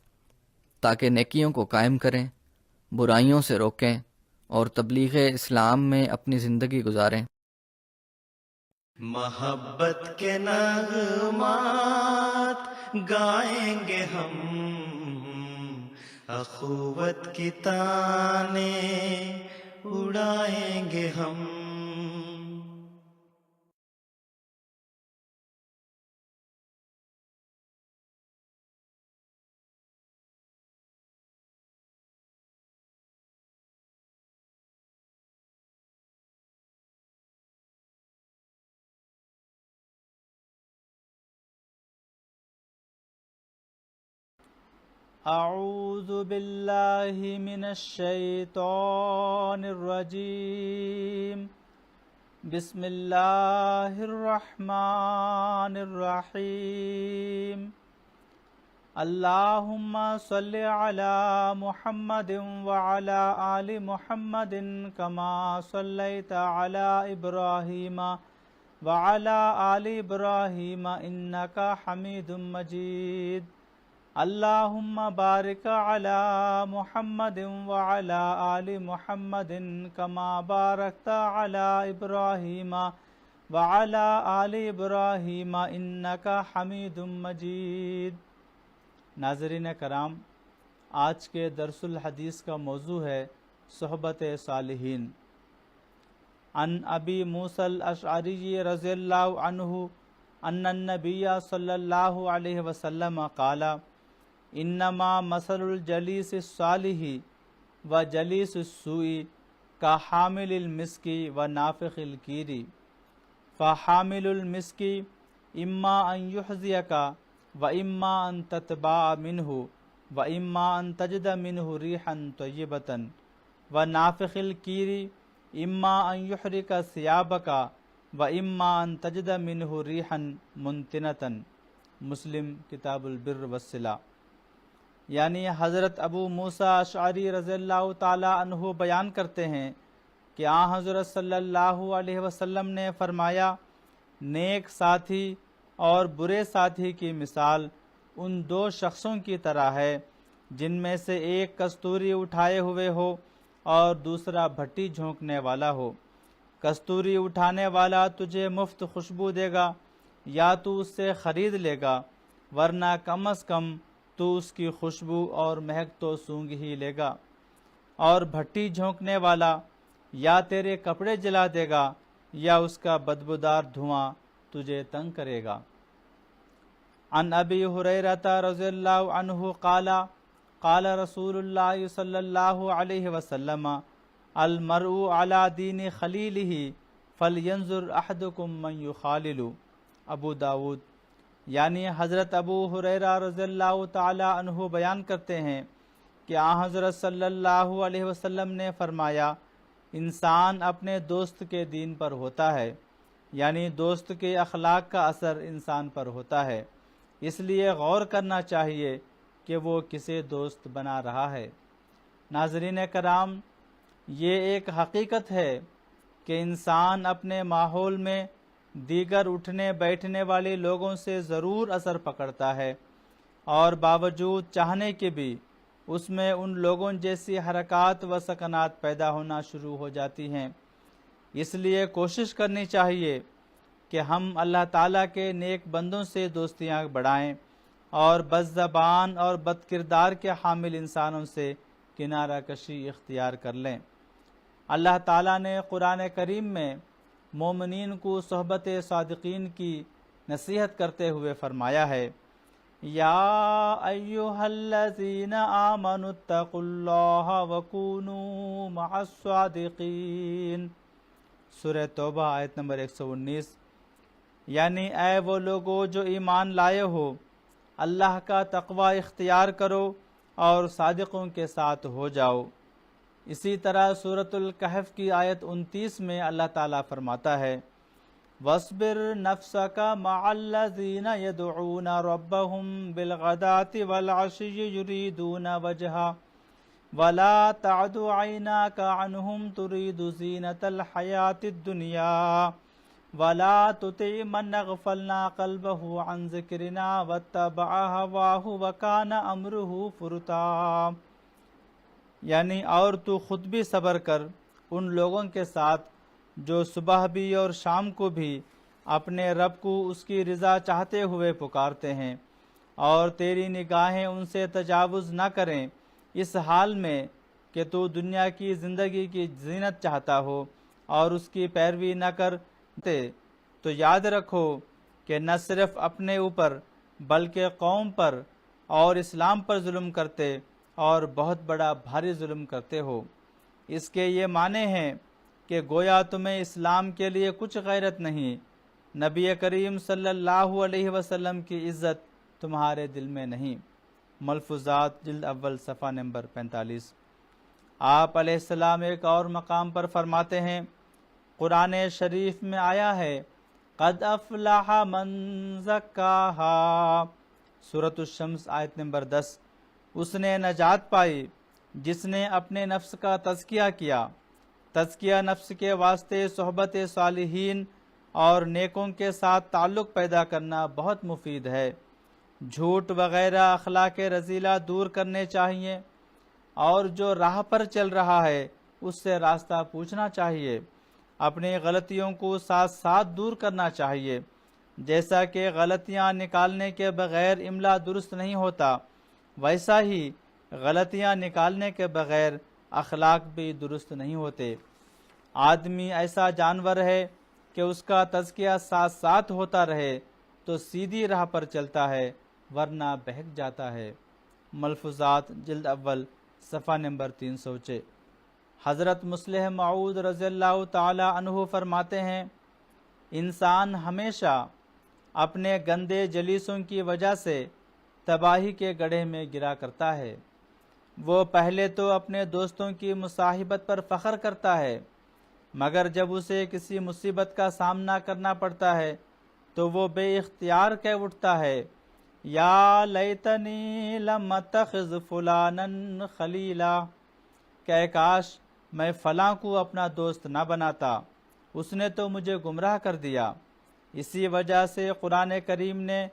تاکہ نیکیوں کو قائم کریں، برائیوں سے روکیں اور تبلیغ اسلام میں اپنی زندگی گزاریں۔ محبت کے نغمات گائیں گے ہم، اخوت کی تانیں اڑائیں گے ہم۔ اعوذ باللہ من الشیطان الرجیم، بسم اللہ الرحمن الرحیم، اللہم صلی علی محمد وعلی آل محمد کما صلیت علی ابراہیم وعلی آل ابراہیم انکا حمید مجید، اللہم بارک علی محمد وعلی آل محمد کما بارکت علی ابراہیم وعلی آل ابراہیم انکا حمید مجید۔ ناظرین کرام، آج کے درس الحدیث کا موضوع ہے صحبت صالحین۔ عن ابی موسیٰ الاشعری رضی اللہ عنہ ان النبی صلی اللہ علیہ وسلم قال انما مثل الجلیس الصالح و جلیس السوء کا حامل المسک و نافخ الکیر، فحامل المسک اما ان یحزیکا و اما ان تتبع منہ و اما ان تجد منہ ریحا طیبتا و نافخ الکیری اما ان یحرک ثیابکا و اما ان تجد منہ ریحا منتنتا۔ مسلم کتاب البر والصلہ۔ یعنی حضرت ابو موسیٰ اشعری رضی اللہ تعالی عنہ بیان کرتے ہیں کہ آن حضرت صلی اللہ علیہ وسلم نے فرمایا، نیک ساتھی اور برے ساتھی کی مثال ان دو شخصوں کی طرح ہے جن میں سے ایک کستوری اٹھائے ہوئے ہو اور دوسرا بھٹی جھونکنے والا ہو۔ کستوری اٹھانے والا تجھے مفت خوشبو دے گا یا تو اس سے خرید لے گا، ورنہ کم از کم تو اس کی خوشبو اور مہک تو سونگھ ہی لے گا، اور بھٹی جھونکنے والا یا تیرے کپڑے جلا دے گا یا اس کا بدبودار دھواں تجھے تنگ کرے گا۔ عن ابی ہریرہ رضی اللہ عنہ قال قال رسول اللہ صلی اللہ علیہ وسلم المرء علی دین خلیلہ فلینظر احدکم من یخالل۔ ابو داود۔ یعنی حضرت ابو ہریرہ رضی اللہ تعالی عنہ بیان کرتے ہیں کہ آن حضرت صلی اللہ علیہ وسلم نے فرمایا، انسان اپنے دوست کے دین پر ہوتا ہے، یعنی دوست کے اخلاق کا اثر انسان پر ہوتا ہے، اس لیے غور کرنا چاہیے کہ وہ کسے دوست بنا رہا ہے۔ ناظرین کرام، یہ ایک حقیقت ہے کہ انسان اپنے ماحول میں دیگر اٹھنے بیٹھنے والے لوگوں سے ضرور اثر پکڑتا ہے، اور باوجود چاہنے کے بھی اس میں ان لوگوں جیسی حرکات و سکنات پیدا ہونا شروع ہو جاتی ہیں۔ اس لیے کوشش کرنی چاہیے کہ ہم اللہ تعالیٰ کے نیک بندوں سے دوستیاں بڑھائیں اور بد زبان اور بد کردار کے حامل انسانوں سے کنارہ کشی اختیار کر لیں۔ اللہ تعالیٰ نے قرآن کریم میں مومنین کو صحبت صادقین کی نصیحت کرتے ہوئے فرمایا ہے، یا ایہا الذین آمنوا اتقوا اللہ وکونوا مع الصادقین۔ سورہ توبہ آیت نمبر 119۔ یعنی اے وہ لوگو جو ایمان لائے ہو، اللہ کا تقوی اختیار کرو اور صادقوں کے ساتھ ہو جاؤ۔ اسی طرح سورۃ الکہف کی آیت 29 میں اللہ تعالیٰ فرماتا ہے، وَاصْبِرْ نَفْسَكَ مَعَ الَّذِينَ يَدْعُونَ رَبَّهُمْ بِالْغَدَاةِ وَالْعَشِيِّ يُرِيدُونَ وَجْهَهُ وَلَا تَعْدُ عَيْنَاكَ عَنْهُمْ تُرِيدُ زِينَةَ الْحَيَاةِ الدُّنْيَا وَلَا تُطِعْ مَنْ أَغْفَلْنَا قَلْبَهُ عَنْ ذِكْرِنَا وَاتَّبَعَ هَوَاهُ وَكَانَ أَمْرُهُ فُرُطًا۔ یعنی اور تو خود بھی صبر کر ان لوگوں کے ساتھ جو صبح بھی اور شام کو بھی اپنے رب کو اس کی رضا چاہتے ہوئے پکارتے ہیں، اور تیری نگاہیں ان سے تجاوز نہ کریں اس حال میں کہ تو دنیا کی زندگی کی زینت چاہتا ہو اور اس کی پیروی نہ کرتے، تو یاد رکھو کہ نہ صرف اپنے اوپر بلکہ قوم پر اور اسلام پر ظلم کرتے اور بہت بڑا بھاری ظلم کرتے ہو۔ اس کے یہ معنی ہیں کہ گویا تمہیں اسلام کے لیے کچھ غیرت نہیں، نبی کریم صلی اللہ علیہ وسلم کی عزت تمہارے دل میں نہیں۔ ملفوظات جلد اول صفحہ نمبر 45۔ آپ علیہ السلام ایک اور مقام پر فرماتے ہیں، قرآن شریف میں آیا ہے، قد افلح من زکاہا، سورۃ الشمس آیت نمبر 10۔ اس نے نجات پائی جس نے اپنے نفس کا تزکیہ کیا۔ تزکیہ نفس کے واسطے صحبت صالحین اور نیکوں کے ساتھ تعلق پیدا کرنا بہت مفید ہے۔ جھوٹ وغیرہ اخلاق رذیلہ دور کرنے چاہیے، اور جو راہ پر چل رہا ہے اس سے راستہ پوچھنا چاہیے۔ اپنی غلطیوں کو ساتھ ساتھ دور کرنا چاہیے، جیسا کہ غلطیاں نکالنے کے بغیر املا درست نہیں ہوتا، ویسا ہی غلطیاں نکالنے کے بغیر اخلاق بھی درست نہیں ہوتے۔ آدمی ایسا جانور ہے کہ اس کا تزکیہ ساتھ ساتھ ہوتا رہے تو سیدھی راہ پر چلتا ہے، ورنہ بہک جاتا ہے۔ ملفوظات جلد اول صفحہ نمبر 306۔ حضرت مصلح موعود رضی اللہ تعالی عنہ فرماتے ہیں، انسان ہمیشہ اپنے گندے جلیسوں کی وجہ سے تباہی کے گڑھے میں گرا کرتا ہے۔ وہ پہلے تو اپنے دوستوں کی مصاحبت پر فخر کرتا ہے، مگر جب اسے کسی مصیبت کا سامنا کرنا پڑتا ہے تو وہ بے اختیار کہہ اٹھتا ہے، یا لیتنی لم اتخذ فلانا خلیلا، کہ کاش میں فلاں کو اپنا دوست نہ بناتا، اس نے تو مجھے گمراہ کر دیا۔ اسی وجہ سے قرآن کریم نے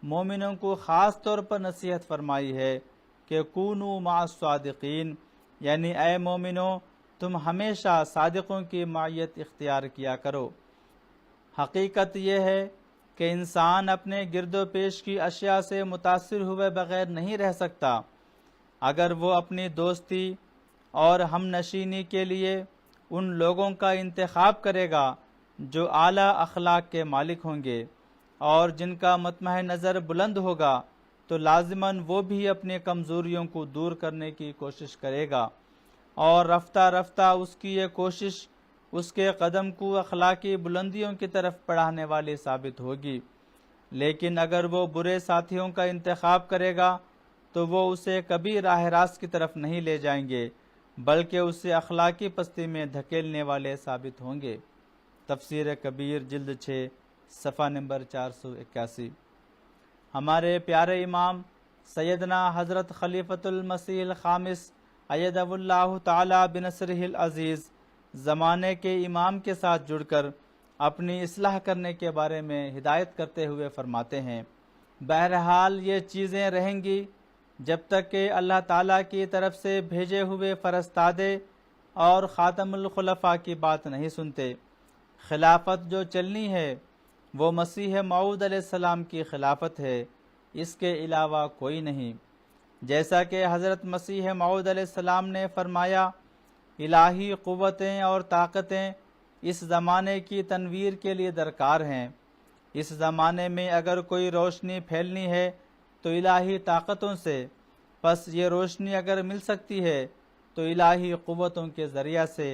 مومنوں کو خاص طور پر نصیحت فرمائی ہے کہ کونوا مع الصادقین، یعنی اے مومنو تم ہمیشہ صادقوں کی معیت اختیار کیا کرو۔ حقیقت یہ ہے کہ انسان اپنے گرد و پیش کی اشیاء سے متاثر ہوئے بغیر نہیں رہ سکتا۔ اگر وہ اپنی دوستی اور ہم نشینی کے لیے ان لوگوں کا انتخاب کرے گا جو اعلیٰ اخلاق کے مالک ہوں گے اور جن کا مطمع نظر بلند ہوگا، تو لازماً وہ بھی اپنی کمزوریوں کو دور کرنے کی کوشش کرے گا، اور رفتہ رفتہ اس کی یہ کوشش اس کے قدم کو اخلاقی بلندیوں کی طرف بڑھانے والی ثابت ہوگی۔ لیکن اگر وہ برے ساتھیوں کا انتخاب کرے گا تو وہ اسے کبھی راہ راست کی طرف نہیں لے جائیں گے، بلکہ اسے اخلاقی پستی میں دھکیلنے والے ثابت ہوں گے۔ تفسیر کبیر جلد 6 صفحہ نمبر 481۔ ہمارے پیارے امام سیدنا حضرت خلیفۃ المسیح الخامس ایدہ اللہ تعالی بنصرہ العزیز زمانے کے امام کے ساتھ جڑ کر اپنی اصلاح کرنے کے بارے میں ہدایت کرتے ہوئے فرماتے ہیں، بہرحال یہ چیزیں رہیں گی جب تک کہ اللہ تعالیٰ کی طرف سے بھیجے ہوئے فرستادے اور خاتم الخلفاء کی بات نہیں سنتے۔ خلافت جو چلنی ہے وہ مسیح موعود علیہ السلام کی خلافت ہے، اس کے علاوہ کوئی نہیں۔ جیسا کہ حضرت مسیح موعود علیہ السلام نے فرمایا، الہی قوتیں اور طاقتیں اس زمانے کی تنویر کے لیے درکار ہیں۔ اس زمانے میں اگر کوئی روشنی پھیلنی ہے تو الہی طاقتوں سے، پس یہ روشنی اگر مل سکتی ہے تو الہی قوتوں کے ذریعہ سے،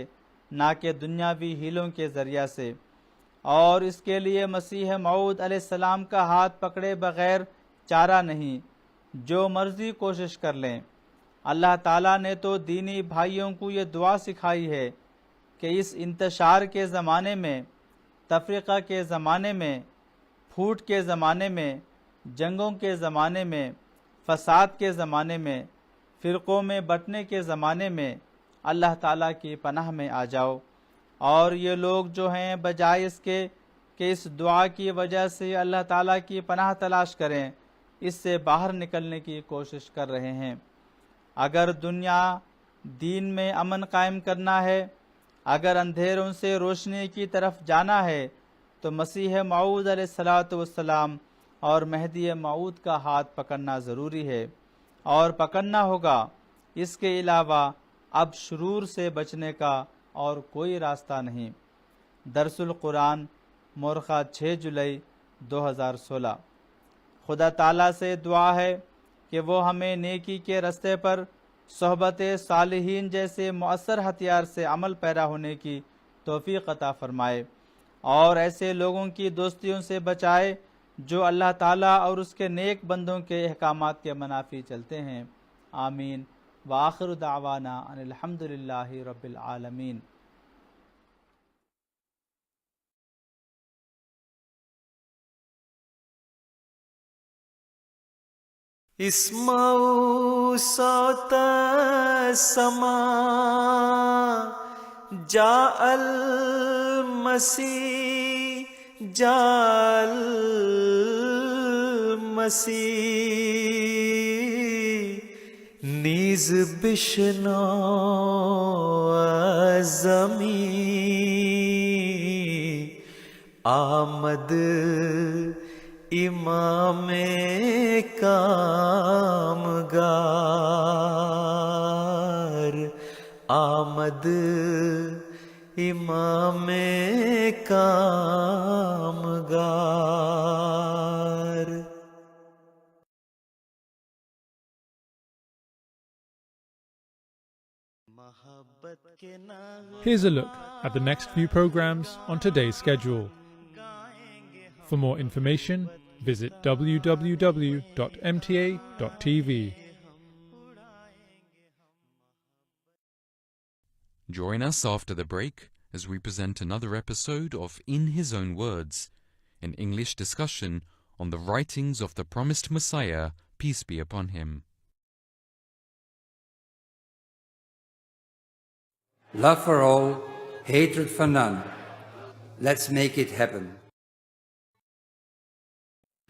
نہ کہ دنیاوی ہیلوں کے ذریعہ سے۔ اور اس کے لیے مسیح موعود علیہ السلام کا ہاتھ پکڑے بغیر چارہ نہیں، جو مرضی کوشش کر لیں۔ اللہ تعالیٰ نے تو دینی بھائیوں کو یہ دعا سکھائی ہے کہ اس انتشار کے زمانے میں، تفرقہ کے زمانے میں، پھوٹ کے زمانے میں، جنگوں کے زمانے میں، فساد کے زمانے میں، فرقوں میں بٹنے کے زمانے میں اللہ تعالیٰ کی پناہ میں آ جاؤ۔ اور یہ لوگ جو ہیں بجائے اس کے کہ اس دعا کی وجہ سے اللہ تعالیٰ کی پناہ تلاش کریں، اس سے باہر نکلنے کی کوشش کر رہے ہیں۔ اگر دنیا دین میں امن قائم کرنا ہے، اگر اندھیروں سے روشنی کی طرف جانا ہے، تو مسیح موعود علیہ السلام اور مہدی موعود کا ہاتھ پکڑنا ضروری ہے، اور پکڑنا ہوگا۔ اس کے علاوہ اب شرور سے بچنے کا اور کوئی راستہ نہیں۔ درس القرآن مورخہ 6 جولائی 2016۔ خدا تعالیٰ سے دعا ہے کہ وہ ہمیں نیکی کے رستے پر صحبت صالحین جیسے مؤثر ہتھیار سے عمل پیرا ہونے کی توفیق عطا فرمائے، اور ایسے لوگوں کی دوستیوں سے بچائے جو اللہ تعالیٰ اور اس کے نیک بندوں کے احکامات کے منافی چلتے ہیں۔ آمین۔ وآخر دعوانا ان الحمدللہ رب العالمین۔ اسمعوا صوت السماء جاء المسيح جاء المسيح نیز بشنو زمین آمد امام کامگار آمد امام کامگار۔ Here's a look at the next few programs on today's schedule. For more information, visit www.mta.tv. Join us after the break as we present another episode of In His Own Words, an English discussion on the writings of the promised Messiah, peace be upon him. Love for all, hatred for none. Let's make it happen.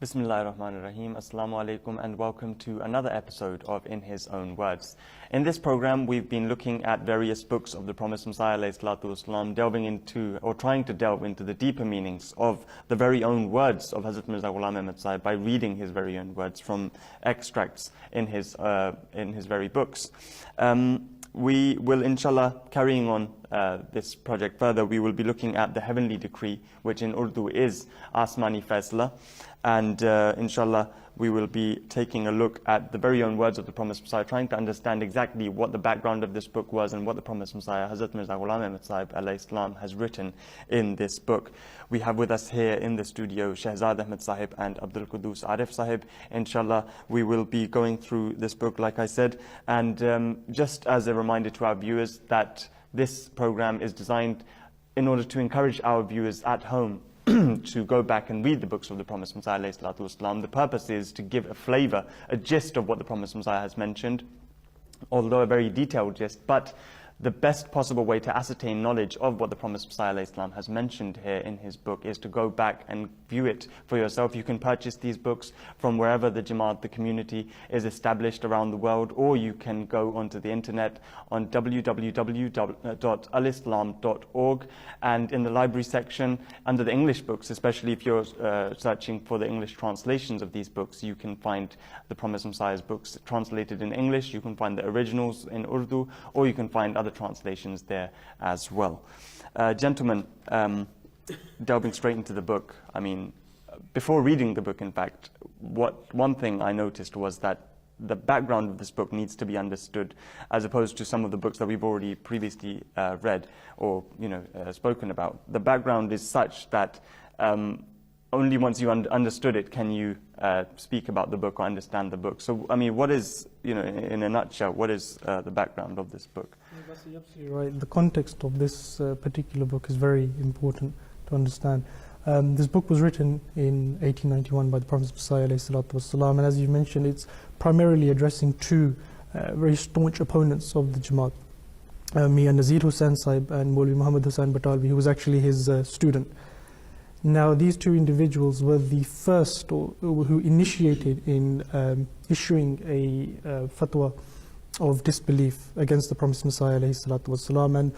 Bismillahirrahmanirrahim. Assalamu alaikum and welcome to another episode of In His Own Words. In this program, we've been looking at various books of the Promised Messiah ﷺ, delving into or trying to delve into the deeper meanings of the very own words of Hazrat Mirza Ghulam Ahmad Sahib by reading his very own words from extracts in his very books. We will, inshallah, carrying on this project further, we will be looking at the heavenly decree, which in Urdu is Asmani Faisla. And inshallah, we will be taking a look at the very own words of the Promised Messiah, trying to understand exactly what the background of this book was and what the Promised Messiah, Hazrat Mirza Ghulam Ahmad Sahib alayhi salam, has written in this book. We have with us here in the studio Shehzad Ahmad Sahib and Abdul Qudus Arif Sahib. Inshallah, we will be going through this book, like I said. And just as a reminder to our viewers that this program is designed in order to encourage our viewers at home to go back and read the books of the Promised Messiah ﷺ. The purpose is to give a flavor, a gist of what the Promised Messiah has mentioned, although a very detailed gist, but the best possible way to ascertain knowledge of what the Promised Messiah ﷺ has mentioned here in his book is to go back and view it for yourself. You can purchase these books from wherever the Jamaat, the community, is established around the world, or you can go onto the internet on www.alislam.org, and in the library section, under the English books, especially if you're searching for the English translations of these books, you can find the Promised Messiah's books translated in English, you can find the originals in Urdu, or you can find other translations there as well. Gentlemen, delving straight into the book, I mean, before reading the book, in fact, one thing I noticed was that the background of this book needs to be understood, as opposed to some of the books that we've already previously read or spoken about. The background is such that only once you understood it can you speak about the book or understand the book. So, I mean, what is, in a nutshell, what is the background of this book? That's absolutely right. The context of this particular book is very important to understand. This book was written in 1891 by the Prophet Messiah ﷺ, and as you mentioned, it's primarily addressing two very staunch opponents of the Jamaat, Mian Nazir Hussain Sahib and Maulvi Muhammad Hussain Batalvi, who was actually his student. Now, these two individuals were the first who initiated in issuing a fatwa of disbelief against the Promised Messiah ﷺ, and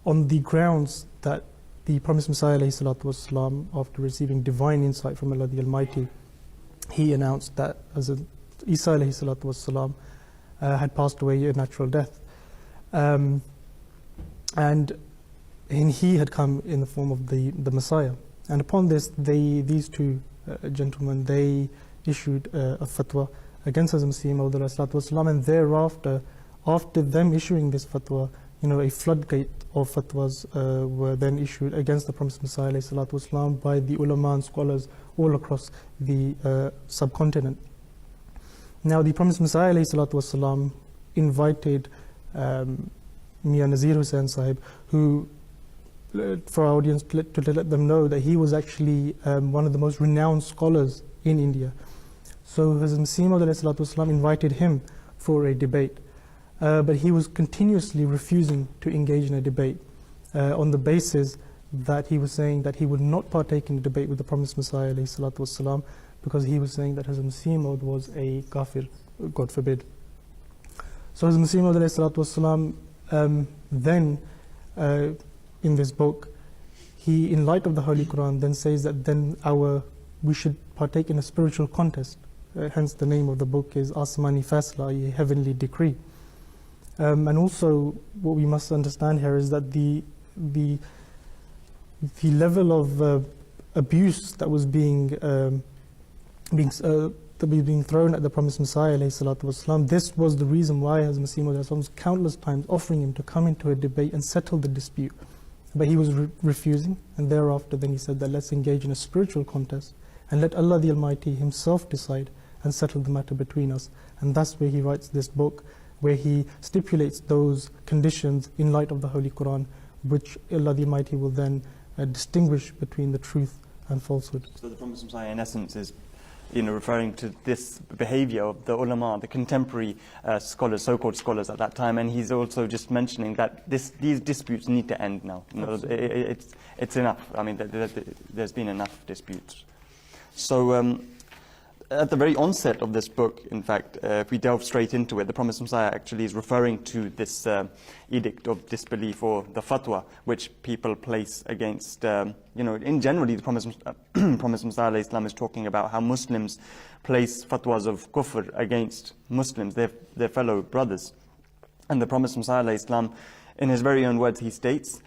on the grounds that the Promised Messiah ﷺ, after receiving divine insight from Allah the Almighty, he announced that as Isa ﷺ had passed away a natural death, and he had come in the form of the Messiah. And upon this, these two gentlemen, they issued a fatwa against Hazrat Masih Maud ﷺ, and thereafter, after them issuing this fatwa, a floodgate of fatwas were then issued against the Promised Messiah ﷺ by the ulama and scholars all across the subcontinent. Now, the Promised Messiah ﷺ invited Mian Nazir Hussain Sahib, who, for our audience, to let them know that he was actually one of the most renowned scholars in India. So Hazrat Masih Maud ﷺ invited him for a debate, but he was continuously refusing to engage in a debate on the basis that he was saying that he would not partake in a debate with the Promised Messiah ﷺ, because he was saying that Hazrat Masih Maud was a kafir, God forbid. So Hazrat Masih Maud ﷺ then in this book, he, in light of the Holy Quran, then says that then we should partake in a spiritual contest. Hence the name of the book is Asmani Fasla, a heavenly decree. And also what we must understand here is that the level of abuse that was being thrown at the promised Messiah ﷺ, this was the reason why Hazrat Masih Maud was countless times offering him to come into a debate and settle the dispute. But he was refusing, and thereafter then he said that let's engage in a spiritual contest and let Allah the Almighty Himself decide and settle the matter between us. And that's where he writes this book, where he stipulates those conditions in light of the Holy Quran, which Allah the Almighty will then distinguish between the truth and falsehood. So the Prophet Messiah in essence is referring to this behavior of the ulama, the contemporary scholars, so-called scholars at that time, and he's also just mentioning that these disputes need to end now. It's enough. I mean, there's been enough disputes. So at the very onset of this book, in fact, if we delve straight into it, the Promised Messiah actually is referring to this edict of disbelief, or the fatwa, which people place against, in generally the Promised Messiah Islam is talking about how Muslims place fatwas of kufr against Muslims, their fellow brothers. And the Promised Messiah Islam, in his very own words, he states,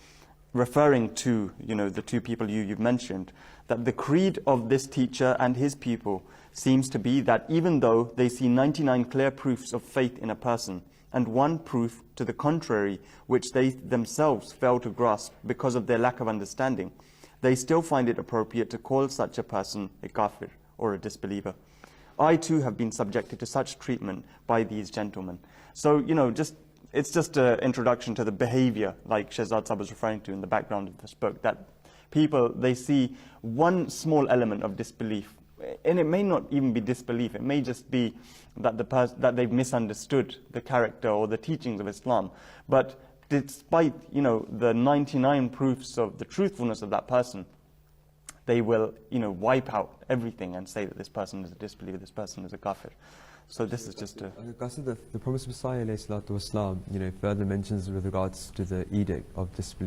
referring to, the two people you've mentioned, that the creed of this teacher and his people seems to be that even though they see 99 clear proofs of faith in a person, and one proof to the contrary which they themselves fail to grasp because of their lack of understanding, they still find it appropriate to call such a person a kafir, or a disbeliever. I too have been subjected to such treatment by these gentlemen. So, it's just an introduction to the behavior, like Shehzad Sahib was referring to in the background of this book, that people, they see one small element of disbelief, and it may not even be disbelief, it may just be that that they've misunderstood the character or the teachings of Islam. But despite, the 99 proofs of the truthfulness of that person, they will, wipe out everything and say that this person is a disbeliever, this person is a kafir. So this is just a... The Prophet Messiah, further mentions with regards to the edict of disbelief.